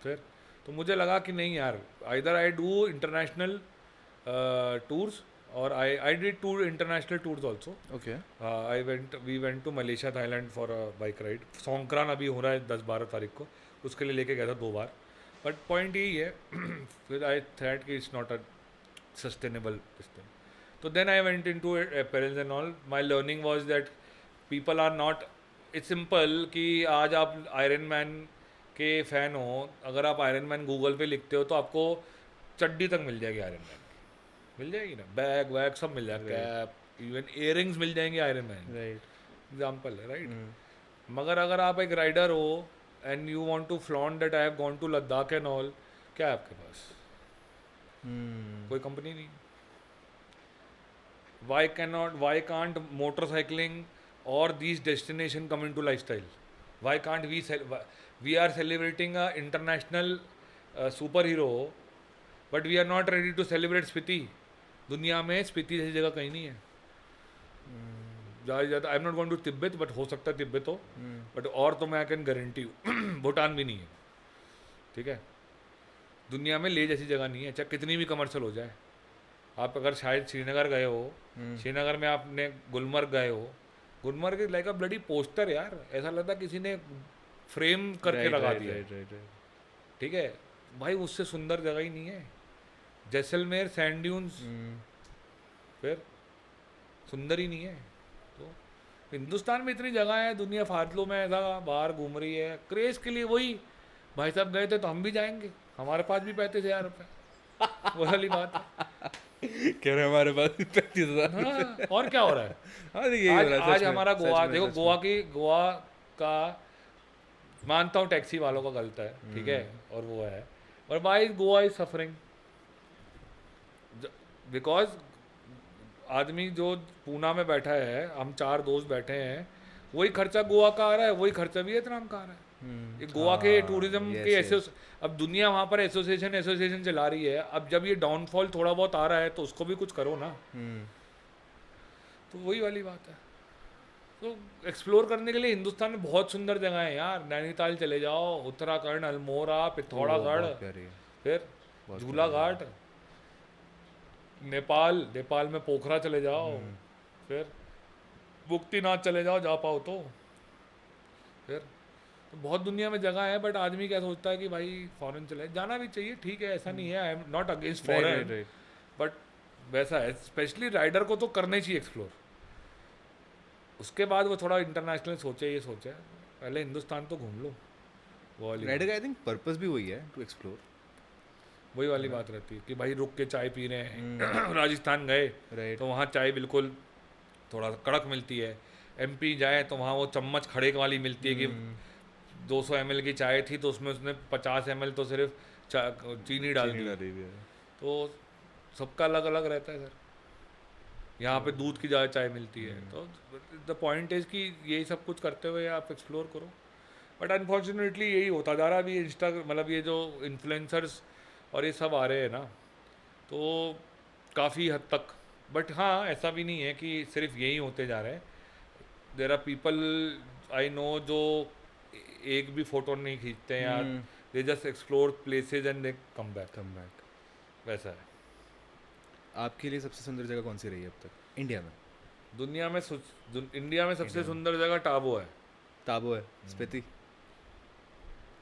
फिर तो मुझे लगा कि नहीं यार, either I do international tours और I did tour international tours also. Okay. We went to Malaysia, Thailand for a bike ride. Songkran अभी हो रहा है 10-12 तारीख को, उसके लिए लेके गया था 2 बार। बट पॉइंट यही है, फिर आई थॉट कि it's not a sustainable system. तो then I went into apparels and all. My learning was that people are not, it's simple कि आज आप आयरन मैन के फ़ैन हो, अगर आप आयरन मैन गूगल पे लिखते हो तो आपको चड्डी तक मिल जाएगी आयरन मैन, मिल जाएगी ना, बैग वैग सब मिल जाएगा, कैप, इवन इयरिंग्स मिल जाएंगे आयरन मैन, एग्जाम्पल है राइट। मगर अगर आप एक राइडर हो and you want to flaunt that I have gone to Ladakh and all, क्या है आपके पास? कोई कंपनी नहीं। why can't motorcycling or these destination come into lifestyle? Why can't we are celebrating a international superhero, but we are not ready to celebrate Spiti? दुनिया में स्पीति जैसी जगह कहीं नहीं है। ज़्यादा I am not going to Tibet, but हो सकता है तिब्बत हो, बट और तो मैं I can guarantee you Bhutan भी नहीं है, ठीक है। दुनिया में ले जैसी जगह नहीं है, चाहे कितनी भी कमर्शियल हो जाए। आप अगर शायद श्रीनगर गए हो, श्रीनगर में आपने गुलमर्ग गए हो, Gulmarg is like a bloody poster यार, ऐसा लगता किसी ने फ्रेम करके लगा दिया, ठीक है भाई, उससे सुंदर जगह ही नहीं है। जैसलमेर सैंड ड्यून्स, फिर सुंदर ही नहीं है। तो हिंदुस्तान में इतनी जगह है, दुनिया फालतू में ऐसा बाहर घूम रही है क्रेज के लिए। वही भाई साहब गए थे तो हम भी जाएंगे, हमारे पास भी 35,000 रुपये, वो वाली बात है। कह रहे हमारे पास 35,000। हाँ, और क्या हो रहा है? हाँ, यही हो रहा है आज सच में, हमारा सच गोवा में, देखो, सच में। गोवा का मानता हूँ टैक्सी वालों का गलत है, ठीक है, और वो है, और भाई गोवा इज सफरिंग बिकॉज आदमी जो पूना में बैठा है, हम 4 दोस्त बैठे हैं, वही खर्चा गोवा का आ रहा है, वही खर्चा वियतनाम का आ रहा है। ये गोवा के टूरिज्म के अब दुनिया वहाँ पर एसोसिएशन चला रही है। अब जब ये डाउनफॉल थोड़ा बहुत आ रहा है तो उसको भी कुछ करो ना। तो वही वाली बात है। तो एक्सप्लोर करने के लिए हिंदुस्तान में बहुत सुंदर जगह है यार। नैनीताल चले जाओ, उत्तराखंड, अल्मोड़ा, पिथौरागढ़, फिर झूला घाट, नेपाल में पोखरा चले जाओ, फिर मुक्तिनाथ चले जाओ, जा पाओ तो। फिर तो बहुत दुनिया में जगह है, बट आदमी क्या सोचता है कि भाई फॉरेन चले जाना भी चाहिए, ठीक है, ऐसा नहीं है, आई am not against foreign, but वैसा है, स्पेशली राइडर को तो करना ही चाहिए एक्सप्लोर। उसके बाद वो थोड़ा इंटरनेशनल सोचे, ये सोचे पहले हिंदुस्तान तो घूम लो। वो वाली राइडर का आई थिंक पर्पस भी वही है, टू एक्सप्लोर। वही वाली बात रहती है कि भाई रुक के चाय पी रहे हैं। राजस्थान गए तो वहाँ चाय बिल्कुल थोड़ा कड़क मिलती है, MP जाए तो वहाँ वो चम्मच खड़े वाली मिलती है कि 200 ml की चाय थी तो उसमें उसने 50 ml तो सिर्फ चीनी डाल दी। तो सबका अलग अलग रहता है सर। यहाँ पे दूध की ज़्यादा चाय मिलती है। तो द पॉइंट इज़ कि यही सब कुछ करते हुए आप एक्सप्लोर करो। बट अनफॉर्चुनेटली यही होता जा रहा है अभी मतलब ये जो इन्फ्लुएंसर्स और ये सब आ रहे हैं ना, तो काफ़ी हद तक। बट हाँ, ऐसा भी नहीं है कि सिर्फ यही होते जा रहे हैं। There are people I know जो एक भी फ़ोटो नहीं खींचते हैं यार, they just explore places and they come back. वैसा है। आपके लिए सबसे सुंदर जगह कौन सी रही है अब तक इंडिया में? इंडिया में सबसे सुंदर जगह टाबो है। टाबो है, स्पीति।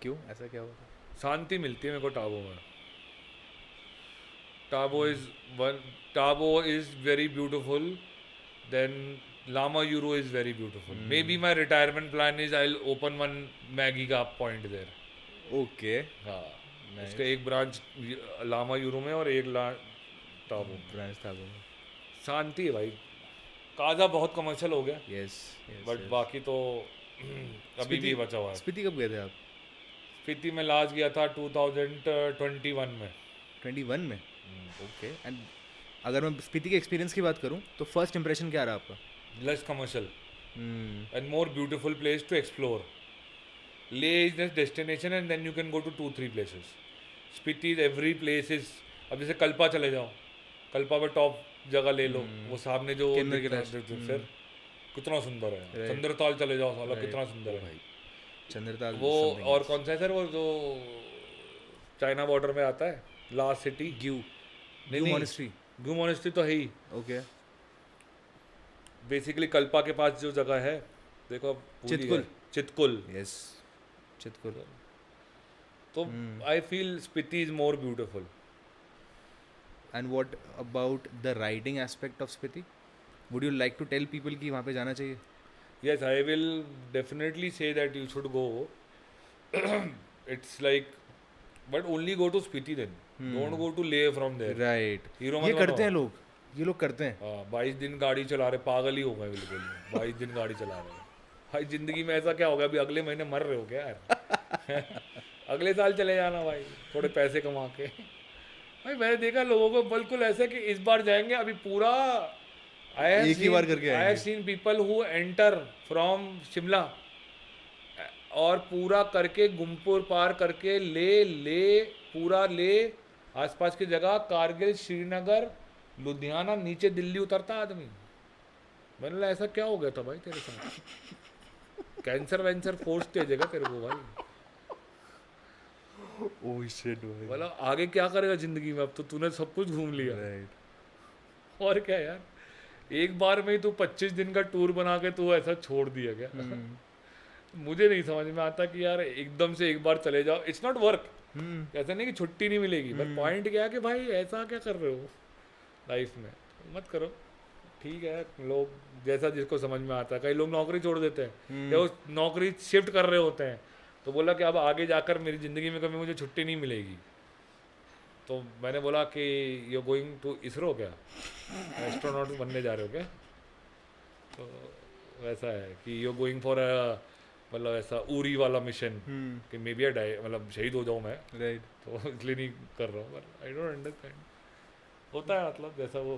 क्यों, ऐसा क्या हुआ? शांति मिलती है मेरे को टाबो में। Tabo is very beautiful. Then Lamayuru is very beautiful. Maybe my retirement plan is I will open one Maggi का पॉइंट देयर। ओके। हाँ, उसका एक ब्रांच लामायूरो में और एक टाबो ब्रांच टाबो में। शांति है भाई। काजा बहुत कमर्शियल हो गया। यस, बट बाकी तो अभी भी बचा हुआ है। स्पीति कब गए थे आप? स्पीति में लास्ट गया था 2021 में। 21 में? ओके। एंड अगर मैं स्पीति के एक्सपीरियंस की बात करूं तो फर्स्ट इंप्रेशन क्या रहा आपका? Less commercial and more beautiful place to explore. Leh is the destination and then you can go to 2-3 places. Spiti every place is. अब जैसे कल्पा चले जाओ, कल्पा पे टॉप जगह ले लो, वो सामने जो फिर कितना सुंदर है। चंद्रताल चले जाओ, साला कितना सुंदर है भाई चंद्रताल। वो और कौन सा है सर वो जो चाइना बॉर्डर में आता है, लास्ट सिटी? ग्यू मोनेस्ट्री तो है ही। ओके। बेसिकली कल्पा के पास जो जगह है, देखो चितकुल। यस, चितकुल। तो I feel Spiti is more beautiful. And what about the riding aspect of Spiti? Would you like to tell people कि वहाँ पे जाना चाहिए? Yes, I will definitely say that you should go. It's like, but only go to Spiti then. Don't go to Leh from there. Right. Hero ये करते हैं लोग, ये लोग करते हैं। हाँ, 22 दिन गाड़ी चला रहे, पागल ही हो गए बिल्कुल। 22 दिन गाड़ी चला रहे हैं भाई। जिंदगी में ऐसा क्या होगा? अभी अगले महीने मर रहे हो क्या यार? अगले साल चले जाना भाई, थोड़े पैसे कमा के। भाई मैंने देखा लोगों को बिल्कुल ऐसे कि इस बार जाएंगे, अभी पूरा एक ही बार करके I have seen people who enter from Shimla और पूरा करके गुमपुर पार करके ले पूरा ले आसपास की जगह, कारगिल, श्रीनगर, लुधियाना, नीचे दिल्ली उतरता आदमी। मैंने बोला ऐसा क्या हो गया था भाई तेरे साथ? कैंसर वैंसर फोर्स तेजेगा तेरे को भाई। ओह शिट भाई। बोला आगे क्या करेगा जिंदगी में? अब तो तूने सब कुछ घूम लिया। और क्या यार, एक बार में ही तू 25 दिन का टूर बना के तू ऐसा छोड़ दिया क्या? मुझे नहीं समझ में आता कि यार एकदम से एक बार चले जाओ। It's not work. ऐसा नहीं कि छुट्टी नहीं मिलेगी, बट पॉइंट क्या है कि भाई ऐसा क्या कर रहे हो लाइफ में? मत करो। ठीक है, लोग जैसा जिसको समझ में आता है। कई लोग नौकरी छोड़ देते हैं या वो नौकरी शिफ्ट कर रहे होते हैं, तो बोला कि अब आगे जाकर मेरी ज़िंदगी में कभी मुझे छुट्टी नहीं मिलेगी। तो मैंने बोला कि यू गोइंग टू इसरो क्या? एस्ट्रोनॉट बनने जा रहे हो क्या? तो वैसा है कि यू गोइंग फॉर मतलब ऐसा उरी वाला मिशन कि मे बी मतलब शहीद हो जाऊँ मैं। राइट। तो इसलिए नहीं कर रहा हूँ। I don't understand. होता है मतलब जैसा वो